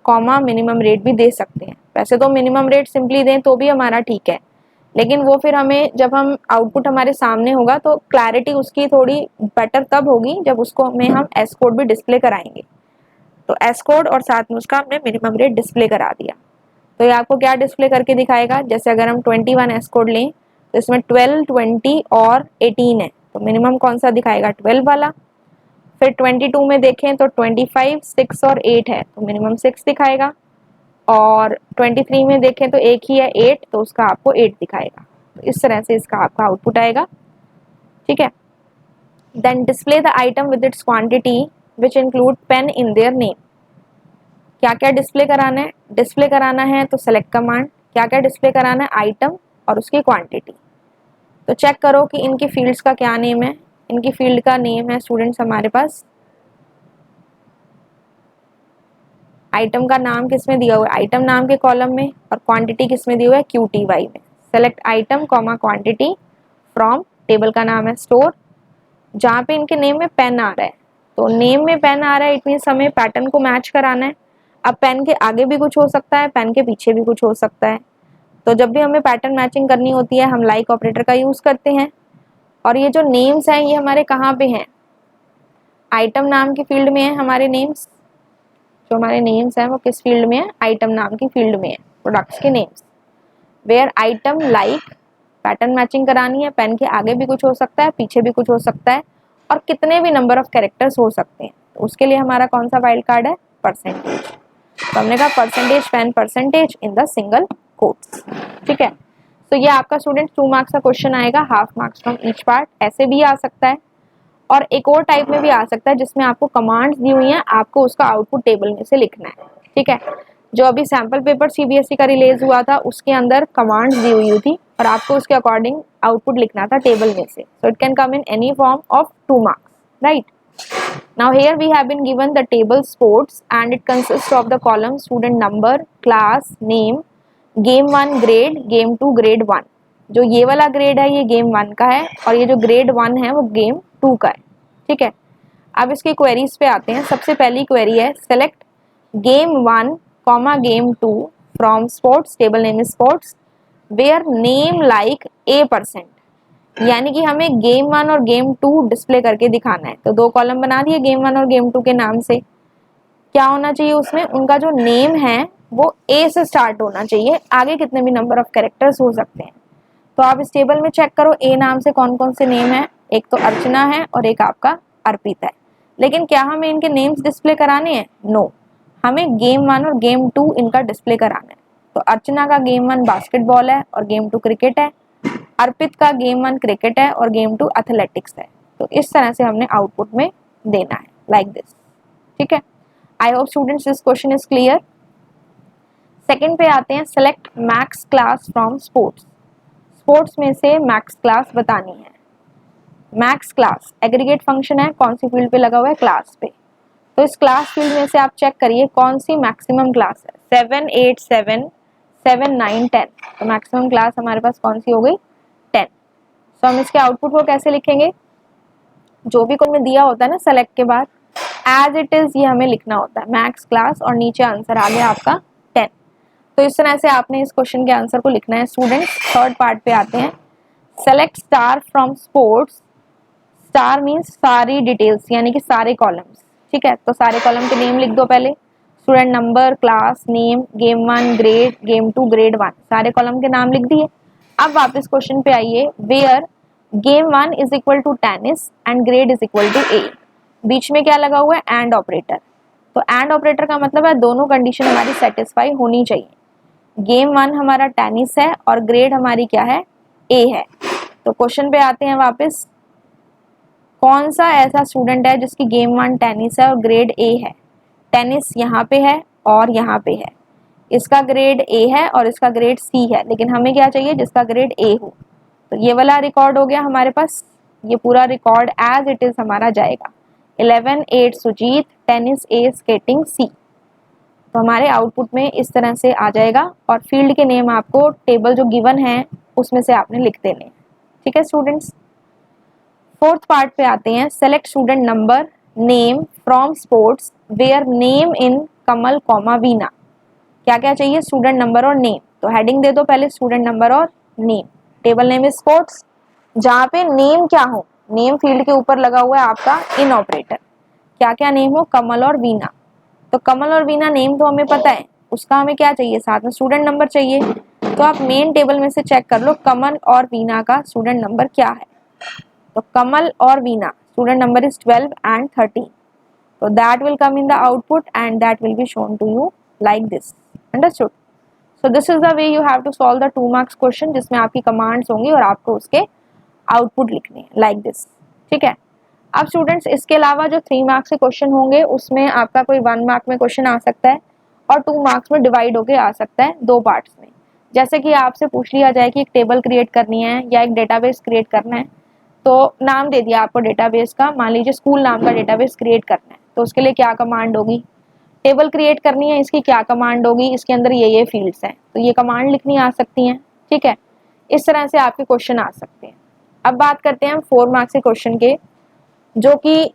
comma minimum rate भी दे सकते हैं। वैसे तो मिनिमम रेट सिंपली दें तो भी हमारा ठीक है, लेकिन वो फिर हमें जब हम आउटपुट हमारे सामने होगा तो क्लैरिटी उसकी थोड़ी बेटर तब होगी जब उसको में हम एस कोड भी डिस्प्ले कराएंगे। तो एस कोड और साथ में उसका हमने मिनिमम रेट डिस्प्ले करा दिया, तो ये आपको क्या डिस्प्ले करके दिखाएगा, जैसे अगर हम 21 एस कोड लें तो इसमें 12 20 और 18 है, तो मिनिमम कौन सा दिखाएगा, 12 वाला। फिर 22 में देखें तो 25 6 और 8 है, तो मिनिमम 6 दिखाएगा, और 23 में देखें तो एक ही है 8, तो उसका आपको 8 दिखाएगा। तो इस तरह से इसका आपका आउटपुट आएगा, ठीक है। Then display the item with its quantity which include pen in their name. क्या क्या डिस्प्ले कराना है, डिस्प्ले कराना है तो सेलेक्ट कमांड, क्या क्या डिस्प्ले कराना है, आइटम और उसकी क्वांटिटी। तो चेक करो कि इनकी फील्ड्स का क्या नेम है, इनकी फील्ड का नेम है स्टूडेंट्स हमारे पास, आइटम का नाम किस में दिया हुआ है, आइटम नाम के कॉलम में, और क्वांटिटी किस में दिया हुआ है, QTY में। Select item comma quantity from, table का नाम है स्टोर, जहाँ पे इनके नेम में पेन आ रहा है, तो नेम में पेन आ रहा है इट मीन्स हमें पैटर्न को मैच कराना है। अब पेन के आगे भी कुछ हो सकता है, पेन के पीछे भी कुछ हो सकता है, तो जब भी हमें पैटर्न मैचिंग करनी होती है हम लाइक ऑपरेटर का यूज करते हैं। और ये जो नेम्स हैं ये हमारे कहाँ पे हैं, आइटम नाम की फील्ड में है हमारे नेम्स, जो हमारे नेम्स हैं वो किस फील्ड में है, आइटम नाम की फील्ड में है, प्रोडक्ट्स के names. Where item like, pattern matching करानी है, पेन के आगे भी कुछ हो सकता है, पीछे भी कुछ हो सकता है, और कितने भी नंबर ऑफ कैरेक्टर्स हो सकते हैं, तो उसके लिए हमारा कौन सा वाइल्ड कार्ड है, परसेंटेज। तो हमने कहा percentage pen percentage in the single quotes, ठीक है। तो ये आपका स्टूडेंट 2 मार्क्स का क्वेश्चन आएगा, half marks from each part, ऐसे भी आ सकता है, और एक और टाइप में भी आ सकता है जिसमें आपको कमांड्स दी हुई हैं, आपको उसका आउटपुट टेबल में से लिखना है, ठीक है। जो अभी सैम्पल पेपर CBSE का रिलीज हुआ था उसके अंदर कमांड्स दी हुई थी और आपको उसके अकॉर्डिंग आउटपुट लिखना था टेबल में से, so it can come in any form of 2 marks, right. Now here we have been given the table sports and it consists of the column student number, class, name, game 1 grade, game 2 grade 1। जो ये वाला grade है ये game 1 का है और ये जो grade 1 है वो game 2 का है, ठीक है। अब इसकी क्वेरीज पे आते हैं। सबसे पहली क्वेरी है select game 1, game 2 from sports, table name is sports, where name like A%, यानी कि हमें गेम 1 और गेम 2 डिस्प्ले करके दिखाना है। तो 2 कॉलम बना दिए गेम 1 और गेम 2 के नाम से। क्या होना चाहिए उसमें, उनका जो नेम है वो ए से स्टार्ट होना चाहिए, आगे कितने भी नंबर ऑफ कैरेक्टर्स हो सकते हैं। तो आप इस टेबल में चेक करो ए नाम से कौन कौन से नेम है, एक तो अर्चना है और एक आपका अर्पिता है। लेकिन क्या हमें इनके नेम्स डिस्प्ले कराने हैं? नो, हमें गेम 1 और गेम 2 इनका डिस्प्ले कराना है। तो अर्चना का गेम 1 बास्केटबॉल है और गेम 2 क्रिकेट है, अर्पित का गेम 1 क्रिकेट है और गेम 2 एथलेटिक्स है। तो इस तरह से हमने आउटपुट में देना है, लाइक दिस। ठीक है, I hope students this question is clear. Second पे आते हैं, select max class from sports. Sports में से मैक्स क्लास बतानी है। मैक्स क्लास एग्रीगेट फंक्शन है, कौन सी फील्ड पे लगा हुआ है? क्लास पे। तो इस क्लास फील्ड में से आप चेक करिए कौन सी मैक्सिमम क्लास है। 7 8 7 7 9 10, तो मैक्सिमम क्लास हमारे पास कौन सी हो गई? 10। तो हम इसके आउटपुट को कैसे लिखेंगे? जो भी कोई में दिया होता है ना सेलेक्ट के बाद, एज इट इज ये हमें लिखना होता है, मैक्स क्लास और नीचे आंसर आ गया आपका 10। तो इस तरह से आपने इस क्वेश्चन के आंसर को लिखना है स्टूडेंट्स। थर्ड पार्ट पे आते हैं, select star from sports. Star means सारी डिटेल्स, यानी कि सारे कॉलम्स। ठीक है, तो सारे कॉलम के नेम लिख दो पहले, student number, class name, game 1 grade, game 2 grade 1, सारे कॉलम के नाम लिख दिए। अब वापस क्वेश्चन पे आइए, where game 1 is equal to tennis and grade is equal to A. बीच में क्या लगा हुआ है? And operator. तो एंड ऑपरेटर का मतलब है दोनों कंडीशन हमारी सेटिस्फाई होनी चाहिए। गेम 1 हमारा टेनिस है और ग्रेड हमारी क्या है? ए है। तो क्वेश्चन पे आते हैं वापस, कौन सा ऐसा स्टूडेंट है जिसकी गेम 1 टेनिस है और ग्रेड ए है? टेनिस यहाँ पे है और यहाँ पे है, इसका ग्रेड ए है और इसका ग्रेड सी है, लेकिन हमें क्या चाहिए? जिसका ग्रेड ए हो। तो ये वाला रिकॉर्ड हो गया हमारे पास, ये पूरा रिकॉर्ड एज इट इज हमारा जाएगा। 11 8 सुजीत, टेनिस ए, स्केटिंग सी। तो हमारे आउटपुट में इस तरह से आ जाएगा और फील्ड के नेम आपको टेबल जो गिवन है उसमें से आपने लिख देने हैं। ठीक है स्टूडेंट्स। फोर्थ पार्ट पे आते हैं, select student number name from sports wear name in Kamal comma Veena. क्या क्या चाहिए? स्टूडेंट नंबर और नेम। तो हेडिंग दे दो पहले, स्टूडेंट नंबर और name. Table name is sports, जहाँ पे नेम क्या हो? नेम फील्ड के ऊपर लगा हुआ है आपका इन ऑपरेटर। क्या क्या नेम हो? कमल और वीना। तो कमल और वीना नेम तो हमें पता है, उसका हमें क्या चाहिए? साथ में स्टूडेंट नंबर चाहिए। तो आप मेन टेबल में से चेक कर लो कमल और वीना का स्टूडेंट नंबर क्या है। तो कमल और Veena student number is 12 and 13. So that will come in the output and that will be shown to you like this. Understood? So this is the way you have to solve the 2 marks question, जिसमें आपकी commands होंगी और आपको उसके output लिखने हैं like this. ठीक है। अब स्टूडेंट्स इसके अलावा जो 3 मार्क्स के क्वेश्चन होंगे उसमें आपका कोई 1 मार्क में क्वेश्चन आ सकता है और 2 मार्क्स में डिवाइड होके आ सकता है 2 पार्ट्स में। जैसे कि आपसे पूछ लिया जाए कि एक टेबल क्रिएट करनी है या एक डेटाबेस क्रिएट करना है, तो नाम दे दिया आपको डेटाबेस का, मान लीजिए स्कूल नाम का डेटाबेस क्रिएट करना है, तो उसके लिए क्या कमांड होगी? टेबल क्रिएट करनी है, इसकी क्या कमांड होगी? इसके अंदर ये फील्ड्स हैं, तो ये कमांड लिखनी आ सकती हैं। ठीक है, इस तरह से आपके क्वेश्चन आ सकते हैं। अब बात करते हैं हम 4 मार्क्स के क्वेश्चन के, जो कि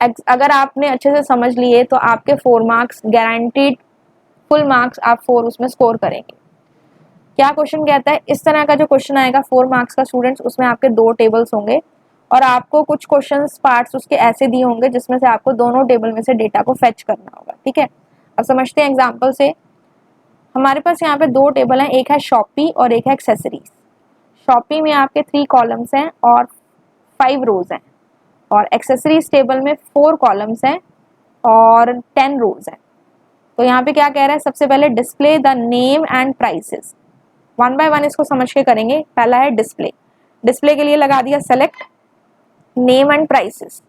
अगर आपने अच्छे से समझ लिए तो आपके 4 मार्क्स गारंटीड फुल मार्क्स आप 4 उसमें स्कोर करेंगे। क्या क्वेश्चन कहता है? इस तरह का जो क्वेश्चन आएगा 4 मार्क्स का स्टूडेंट्स, उसमें आपके 2 टेबल्स होंगे और आपको कुछ क्वेश्चंस पार्ट्स उसके ऐसे दिए होंगे जिसमें से आपको दोनों टेबल में से डेटा को फेच करना होगा। ठीक है, अब समझते हैं एग्जांपल से। हमारे पास यहाँ पे 2 टेबल हैं, एक है शॉपी और एक है एक्सेसरीज। शॉपी में आपके 3 कॉलम्स हैं और 5 रोज हैं, और एक्सेसरीज टेबल में 4 कॉलम्स हैं और 10 रोज हैं। तो यहाँ पे क्या कह रहा है? सबसे पहले display the name and prices. 1 by 1 इसको समझ के करेंगे। पहला है डिस्प्ले, डिस्प्ले के लिए लगा दिया सेलेक्ट नेम एंड प्राइसेस।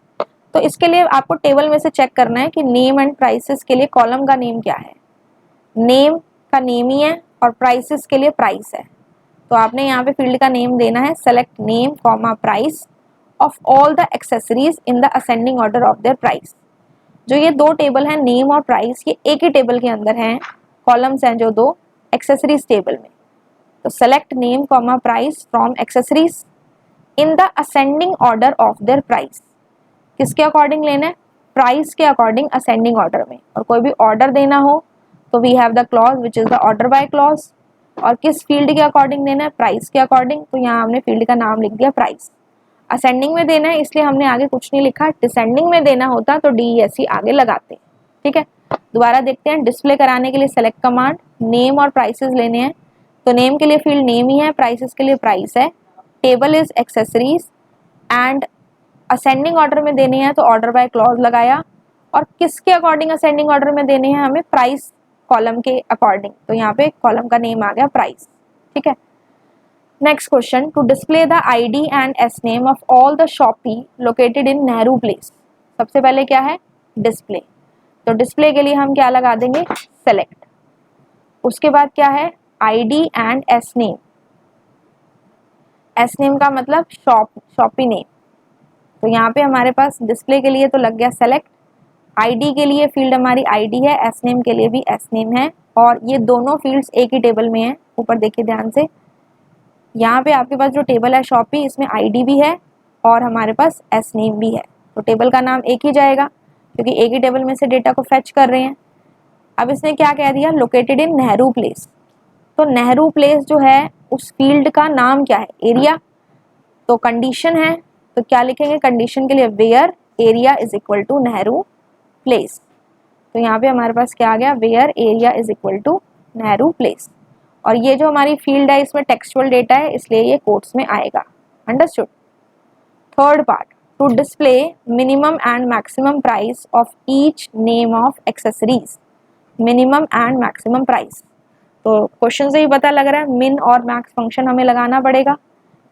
तो इसके लिए आपको टेबल में से चेक करना है कि नेम एंड प्राइसेस के लिए कॉलम का नेम क्या है। नेम का नेम ही है और प्राइसेस के लिए प्राइस है, तो आपने यहाँ पे फील्ड का नेम देना है select name comma price of all the accessories in the ascending order of their price. जो ये 2 टेबल हैं नेम और प्राइस, ये एक ही टेबल के अंदर हैं, कॉलम्स हैं जो 2 एक्सेसरीज टेबल में। तो select name comma price from accessories in the ascending order of their price. किसके अकॉर्डिंग लेना है? प्राइस के अकॉर्डिंग असेंडिंग ऑर्डर में। और कोई भी ऑर्डर देना हो तो we have the clause which is the order by clause. और किस फील्ड के अकॉर्डिंग देना है? प्राइस के अकॉर्डिंग। तो यहाँ हमने फील्ड का नाम लिख दिया प्राइस। असेंडिंग में देना है इसलिए हमने आगे कुछ नहीं लिखा, डिसेंडिंग में देना होता तो DESC आगे लगाते। ठीक है, दोबारा देखते हैं। डिस्प्ले कराने के लिए सेलेक्ट कमांड, नेम और प्राइसेस लेने हैं, तो नेम के लिए फील्ड नेम ही है, प्राइसेस के लिए प्राइस है, table is accessories and ascending order में देने हैं तो ऑर्डर बाय क्लॉज लगाया, और किसके अकॉर्डिंग असेंडिंग ऑर्डर में देने हैं हमें, प्राइस कॉलम के अकॉर्डिंग, तो यहाँ पे कॉलम का नेम आ गया प्राइस। ठीक है, next question, to display the ID and S name of all the shoppe located in Nehru place. सबसे पहले क्या है, डिस्प्ले, तो डिस्प्ले के लिए हम क्या लगा देंगे, सेलेक्ट। उसके बाद क्या है, ID and S name, S name का मतलब शॉपी नेम, तो यहाँ पे हमारे पास डिस्प्ले के लिए तो लग गया सेलेक्ट, आईडी के लिए फील्ड हमारी आईडी है, एस नेम के लिए भी एस नेम है, और ये दोनों फील्ड्स एक ही टेबल में है। ऊपर देखिए ध्यान से, यहाँ पे आपके पास जो टेबल है शॉपी, इसमें आईडी भी है और हमारे पास एस नेम भी है, तो टेबल का नाम एक ही जाएगा क्योंकि एक ही टेबल में से डेटा को फेच कर रहे हैं। अब इसने क्या कह दिया, लोकेटेड इन नेहरू प्लेस, तो नेहरू प्लेस जो है उस फील्ड का नाम क्या है, एरिया, तो कंडीशन है, तो क्या लिखेंगे कंडीशन के लिए, where area is equal to Nehru place, तो यहाँ पे हमारे पास क्या आ गया, where area is equal to Nehru place, और ये जो हमारी फील्ड है इसमें टेक्सचुअल डेटा है इसलिए ये कोट्स में आएगा। Understood. Third part, to display minimum and maximum price of each name of accessories, minimum and maximum price, तो क्वेश्चन से ही पता लग रहा है मिन और मैक्स फंक्शन हमें लगाना पड़ेगा।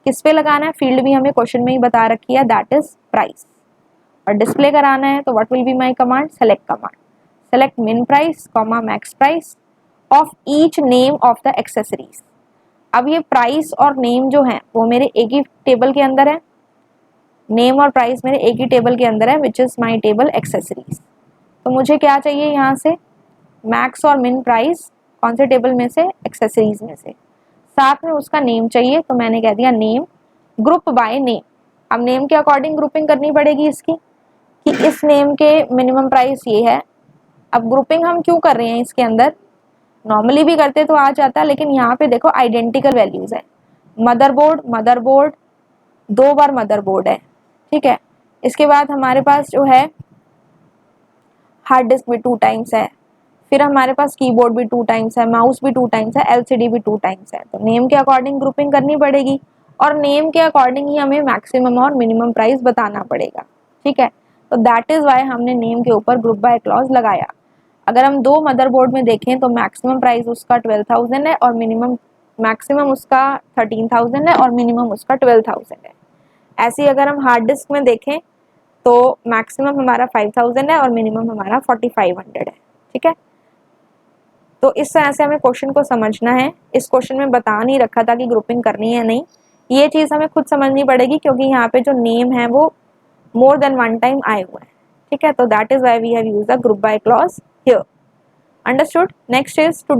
किस पे लगाना है, फील्ड भी हमें क्वेश्चन में ही बता रखी है, दैट इज प्राइस, और डिस्प्ले कराना है तो what will be my command, select command, select min price comma max price of each name of the accessories. अब ये प्राइस और नेम जो है वो मेरे एक ही टेबल के अंदर है, नेम और प्राइस मेरे एक ही टेबल के अंदर है which is my table accessories, तो मुझे क्या चाहिए यहाँ से, मैक्स और मिन प्राइस कौन से टेबल में से, एक्सेसरीज में से, साथ में उसका नेम चाहिए, तो मैंने कह दिया नेम, ग्रुप बाय नेम। अब नेम के अकॉर्डिंग ग्रुपिंग करनी पड़ेगी इसकी कि इस नेम के मिनिमम प्राइस ये है। अब ग्रुपिंग हम क्यों कर रहे हैं इसके अंदर, नॉर्मली भी करते तो आ जाता, लेकिन यहाँ पे देखो आइडेंटिकल वैल्यूज है, मदरबोर्ड मदरबोर्ड, 2 बार मदरबोर्ड है, ठीक है। इसके बाद हमारे पास जो है हार्ड डिस्क भी 2 टाइम्स है, फिर हमारे पास कीबोर्ड भी 2 टाइम्स है, माउस भी 2 टाइम्स है, एलसीडी भी 2 टाइम्स है, तो नेम के अकॉर्डिंग ग्रुपिंग करनी पड़ेगी और नेम के अकॉर्डिंग ही हमें मैक्सिमम और मिनिमम प्राइस बताना पड़ेगा, ठीक है। तो दैट इज वाई हमने नेम के ऊपर ग्रुप बाय क्लॉज लगाया। अगर हम 2 मदरबोर्ड में देखें तो मैक्सिमम प्राइस उसका 12,000 है और मैक्सिमम उसका 13,000 है और मिनिमम उसका 12,000 है। ऐसे अगर हम हार्ड डिस्क में देखें तो मैक्सिमम हमारा 5,000 है और मिनिमम हमारा 4,500 है, ठीक है। तो इस तरह से हमें क्वेश्चन को समझना है। इस क्वेश्चन में बता नहीं रखा था कि ग्रुपिंग करनी है नहीं, ये चीज़ हमें खुद समझनी पड़ेगी क्योंकि यहाँ पे जो नेम है वो मोर देन 1 टाइम आए हुए हैं, ठीक है। तो that is why we have used the group by clause here. Understood. Next is to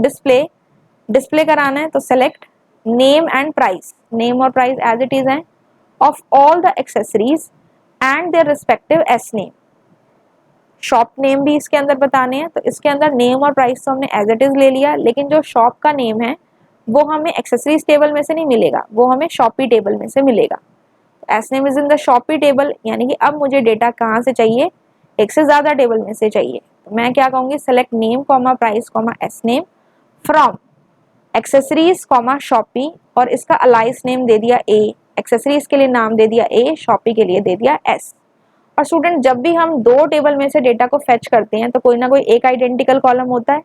display कराना है तो select name and price, name और प्राइस एज इट इज है, of all the accessories and their respective S name. Shop name भी इसके अंदर बताने हैं, तो इसके अंदर नेम और प्राइस तो हमने एज इट इज ले लिया, लेकिन जो शॉप का नेम है वो हमें एक्सेसरीज टेबल में से नहीं मिलेगा, वो हमें शॉपी टेबल में से मिलेगा। S name is in the shoppe table, यानी कि अब मुझे डेटा कहाँ से चाहिए, एक से ज़्यादा टेबल में से चाहिए, तो मैं क्या कहूँगी, select name comma price comma S name from accessories comma shoppe, और इसका अलाइस नेम दे दिया ए, एक्सेसरीज के लिए नाम दे दिया ए, शॉपी के लिए दे दिया एस। और स्टूडेंट जब भी हम 2 टेबल में से डेटा को फेच करते हैं तो कोई ना कोई एक आइडेंटिकल कॉलम होता है,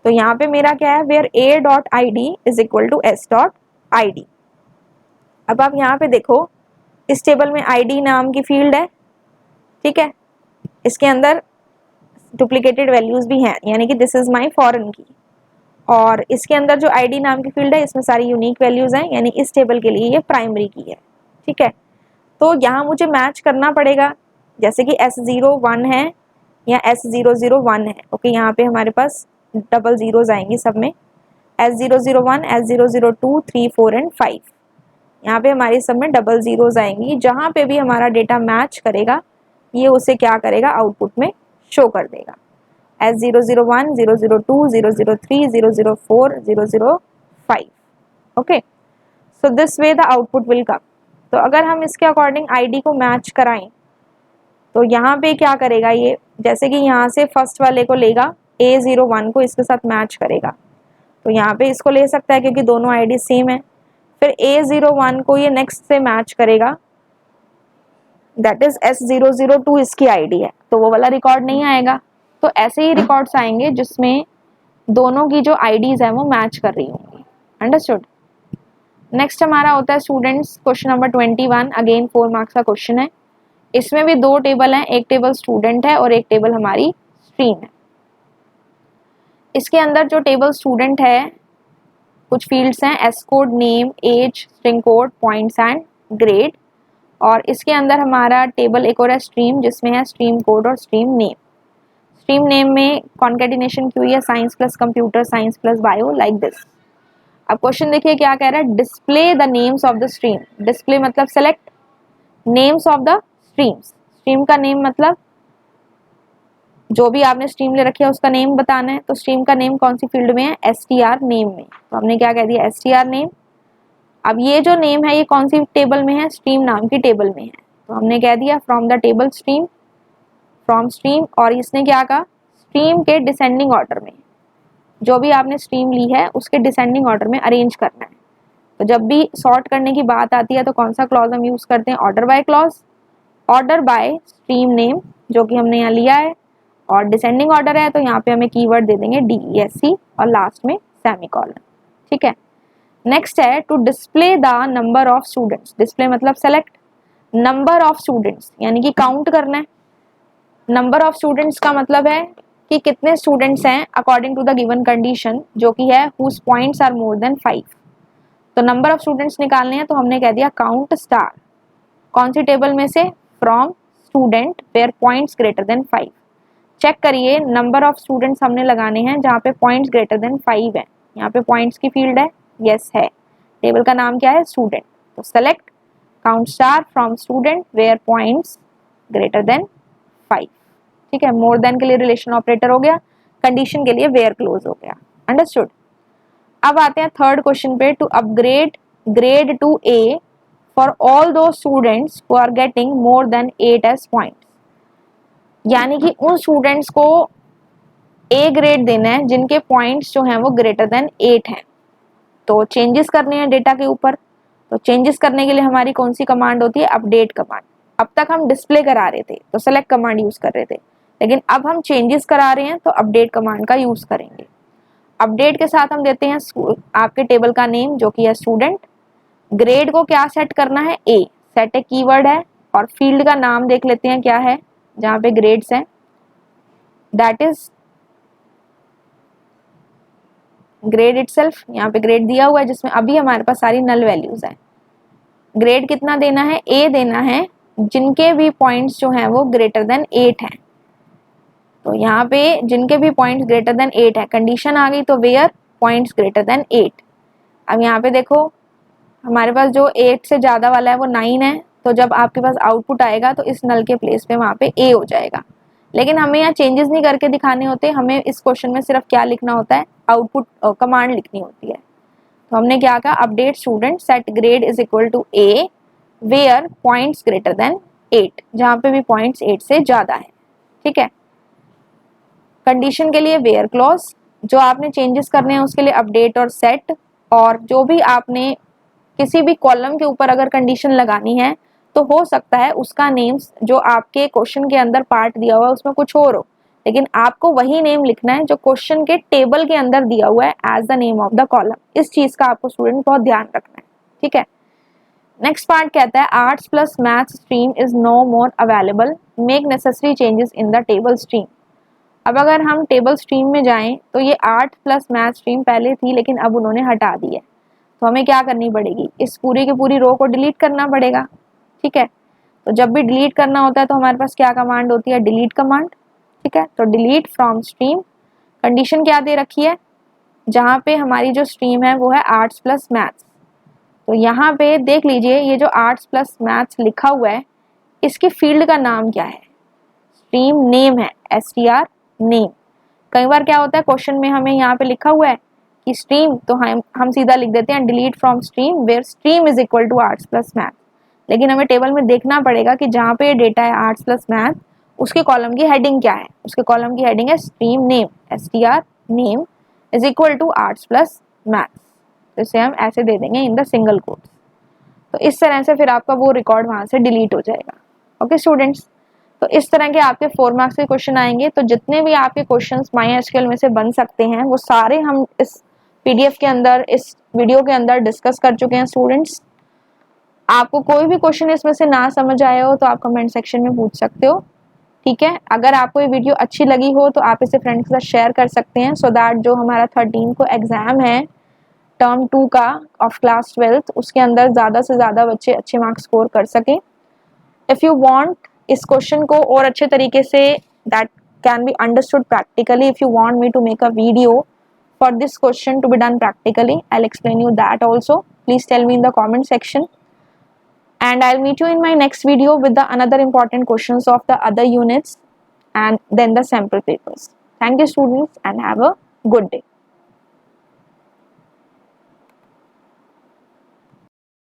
तो यहाँ पे मेरा क्या है, where A dot I D is equal to S dot I D. अब आप यहाँ पे देखो इस टेबल में आईडी नाम की फील्ड है, ठीक है, इसके अंदर डुप्लीकेटेड वैल्यूज भी हैं, यानी कि दिस इज माय फॉरेन की, और इसके अंदर जो आईडी नाम की फील्ड है इसमें सारी यूनिक वैल्यूज हैं, यानी इस टेबल के लिए ये प्राइमरी की है, ठीक है। तो यहाँ मुझे मैच करना पड़ेगा, जैसे कि S01 है या S001 है, ओके, यहाँ पे हमारे पास डबल जीरोज आएंगी सब में, S001, S002, 3, 4 एंड 5, यहाँ पे हमारी सब में डबल जीरोज आएंगी। जहाँ पे भी हमारा डेटा मैच करेगा ये उसे क्या करेगा, आउटपुट में शो कर देगा, S001, 002, 003, 004, 005, okay. So this way the output will come. तो अगर हम इसके अकॉर्डिंग आईडी को मैच कराएं तो यहाँ पे क्या करेगा, ये जैसे कि यहाँ से फर्स्ट वाले को लेगा, A01 को इसके साथ मैच करेगा, तो यहाँ पे इसको ले सकता है क्योंकि दोनों आईडी सेम है। फिर A01 को ये नेक्स्ट से मैच करेगा, दैट इज S002 इसकी आईडी है, तो वो वाला रिकॉर्ड नहीं आएगा। तो ऐसे ही रिकॉर्ड्स आएंगे जिसमें दोनों की जो आईडीज है वो मैच कर रही होंगी। अंडरस्टूड। नेक्स्ट हमारा होता है students question number 21, again 4 marks का क्वेश्चन है। इसमें भी दो टेबल हैं, एक टेबल स्टूडेंट है और एक टेबल हमारी स्ट्रीम है। इसके अंदर जो टेबल स्टूडेंट है कुछ फील्ड्स हैं, S code, name, age, string code, points and grade. और इसके अंदर हमारा टेबल एक और है स्ट्रीम, जिसमें है स्ट्रीम कोड और स्ट्रीम नेम। स्ट्रीम नेम में कॉन्केटिनेशन की हुई है science plus computer, science plus bio, like this. अब क्वेश्चन देखिए क्या कह रहा है, display the names of the stream. Display मतलब select, names of the streams. Stream का नेम मतलब जो भी आपने स्ट्रीम ले रखी है उसका नेम बताना है। तो स्ट्रीम का नेम कौन सी फील्ड में है, str नेम में, तो हमने क्या कह दिया str नेम। अब ये जो नेम है ये कौन सी टेबल में है, स्ट्रीम नाम की टेबल में है, तो हमने कह दिया from the table stream, from stream. और इसने क्या कहा, स्ट्रीम के डिसेंडिंग ऑर्डर में, जो भी आपने स्ट्रीम ली है उसके डिसेंडिंग ऑर्डर में अरेंज करना है। तो जब भी सॉर्ट करने की बात आती है तो कौन सा क्लॉज हम यूज करते हैं, order by clause, order by stream name जो कि हमने यहाँ लिया है, और डिसेंडिंग ऑर्डर है तो यहाँ पे हमें कीवर्ड दे देंगे DESC और लास्ट में सेमीकोलन। ठीक है। नेक्स्ट है to display the number of students. Display मतलब सेलेक्ट, नंबर ऑफ स्टूडेंट्स यानी कि काउंट करना है। नंबर ऑफ स्टूडेंट्स का मतलब है कि कितने स्टूडेंट्स हैं according to the given condition, जो कि है whose points are more than 5। तो नंबर ऑफ स्टूडेंट्स निकालने हैं तो हमने कह दिया काउंट स्टार, कौन सी टेबल में से, from student where points greater than 5। Check करिए नंबर ऑफ स्टूडेंट्स हमने लगाने हैं जहाँ पे पॉइंट्स ग्रेटर देन 5 है। यहाँ पे पॉइंट्स की फील्ड है, यस है। टेबल का नाम क्या है, स्टूडेंट। तो select count star from student where points greater than 5। ठीक है, मोर देन के लिए रिलेशन ऑपरेटर हो गया, कंडीशन के लिए वेयर क्लोज हो गया। अंडरस्टूड। अब आते हैं थर्ड क्वेश्चन पे, to upgrade grade to A for all those students who are getting more than 8 as points. यानी कि उन स्टूडेंट्स को A ग्रेड देना है जिनके पॉइंट्स जो हैं वो ग्रेटर देन 8 हैं। तो चेंजेस करने हैं डेटा के ऊपर, तो चेंजेस करने के लिए हमारी कौन सी कमांड होती है, अपडेट कमांड। अब तक हम डिस्प्ले करा रहे थे तो सेलेक्ट कमांड यूज कर रहे थे, लेकिन अब हम चेंजेस करा रहे हैं तो अपडेट कमांड का यूज करेंगे। अपडेट के साथ हम देते हैं आपके टेबल का नेम जो कि है स्टूडेंट, ग्रेड को क्या सेट करना है, A, सेट एक कीवर्ड है, और फील्ड का नाम देख लेते हैं क्या है जहाँ पे ग्रेड्स हैं, दैट इज ग्रेड इटसेल्फ। यहाँ पे ग्रेड दिया हुआ है जिसमें अभी हमारे पास सारी नल वैल्यूज हैं। ग्रेड कितना देना है, A देना है जिनके भी पॉइंट्स जो हैं वो ग्रेटर देन 8 हैं। तो यहाँ पे जिनके भी पॉइंट्स ग्रेटर देन 8 है, कंडीशन आ गई तो वेयर पॉइंट्स ग्रेटर देन 8। अब यहाँ पे देखो हमारे पास जो 8 से ज़्यादा वाला है वो 9 है, तो जब आपके पास आउटपुट आएगा तो इस नल के प्लेस पे वहाँ पे A हो जाएगा। लेकिन हमें यहाँ चेंजेस नहीं करके दिखाने होते, हमें इस क्वेश्चन में सिर्फ क्या लिखना होता है, आउटपुट कमांड लिखनी होती है। तो हमने क्या कहा, update student set grade is equal to A where points greater than 8, जहाँ पे भी पॉइंट्स 8 से ज़्यादा है। ठीक है। कंडीशन के लिए वेयर क्लॉज, जो आपने चेंजेस करने हैं उसके लिए अपडेट और सेट, और जो भी आपने किसी भी कॉलम के ऊपर अगर कंडीशन लगानी है तो हो सकता है उसका नेम्स जो आपके क्वेश्चन के अंदर पार्ट दिया हुआ है उसमें कुछ और हो, लेकिन आपको वही नेम लिखना है जो क्वेश्चन के टेबल के अंदर दिया हुआ है as the name of the column. इस चीज का आपको स्टूडेंट बहुत ध्यान रखना है। ठीक है। नेक्स्ट पार्ट कहता है arts plus maths stream is no more available, make necessary changes in the table stream. अब अगर हम टेबल स्ट्रीम में जाएं तो ये आर्ट प्लस मैथ स्ट्रीम पहले थी लेकिन अब उन्होंने हटा दी है, तो हमें क्या करनी पड़ेगी, इस पूरी की पूरी रो को डिलीट करना पड़ेगा। ठीक है। तो जब भी डिलीट करना होता है तो हमारे पास क्या कमांड होती है, डिलीट कमांड। ठीक है। तो डिलीट फ्रॉम स्ट्रीम, कंडीशन क्या दे रखी है, जहाँ पे हमारी जो स्ट्रीम है वो है आर्ट्स प्लस मैथ्स। तो यहाँ पे देख लीजिए ये जो आर्ट्स प्लस मैथ्स लिखा हुआ है इसकी फील्ड का नाम क्या है, स्ट्रीम नेम है, STR नेम। कई बार क्या होता है क्वेश्चन में हमें यहाँ पे लिखा हुआ है कि स्ट्रीम, तो हम सीधा लिख देते हैं delete from stream where stream is equal to arts plus math, लेकिन हमें टेबल में देखना पड़ेगा कि जहाँ पे डेटा है आर्ट्स प्लस मैथ उसके कॉलम की हेडिंग क्या है, उसके कॉलम की हेडिंग है stream name, STR name is equal to arts plus maths. तो इसे हम ऐसे दे देंगे इन द सिंगल कोट्स। तो इस तरह से फिर आपका वो रिकॉर्ड वहाँ से डिलीट हो जाएगा। ओके स्टूडेंट्स, तो इस तरह के आपके 4 मार्क्स के क्वेश्चन आएंगे। तो जितने भी आपके क्वेश्चंस MySQL में से बन सकते हैं वो सारे हम इस PDF के अंदर, इस वीडियो के अंदर डिस्कस कर चुके हैं स्टूडेंट्स। आपको कोई भी क्वेश्चन इसमें से ना समझ आया हो तो आप कमेंट सेक्शन में पूछ सकते हो, ठीक है। अगर आपको ये वीडियो अच्छी लगी हो तो आप इसे फ्रेंड्स के साथ शेयर कर सकते हैं, सो दैट जो हमारा 13 को एग्जाम है टर्म 2 का ऑफ क्लास 12th, उसके अंदर ज़्यादा से ज़्यादा बच्चे अच्छे मार्क्स स्कोर कर सकें। इफ़ यू वांट इस क्वेश्चन को और अच्छे तरीके से that can be understood practically, if you want me to make a video for this question to be done practically, I'll explain you that also. Please tell me in the comment section, and I'll meet you in my next video with the another important questions of the other units and then the sample papers. Thank you students and have a good day.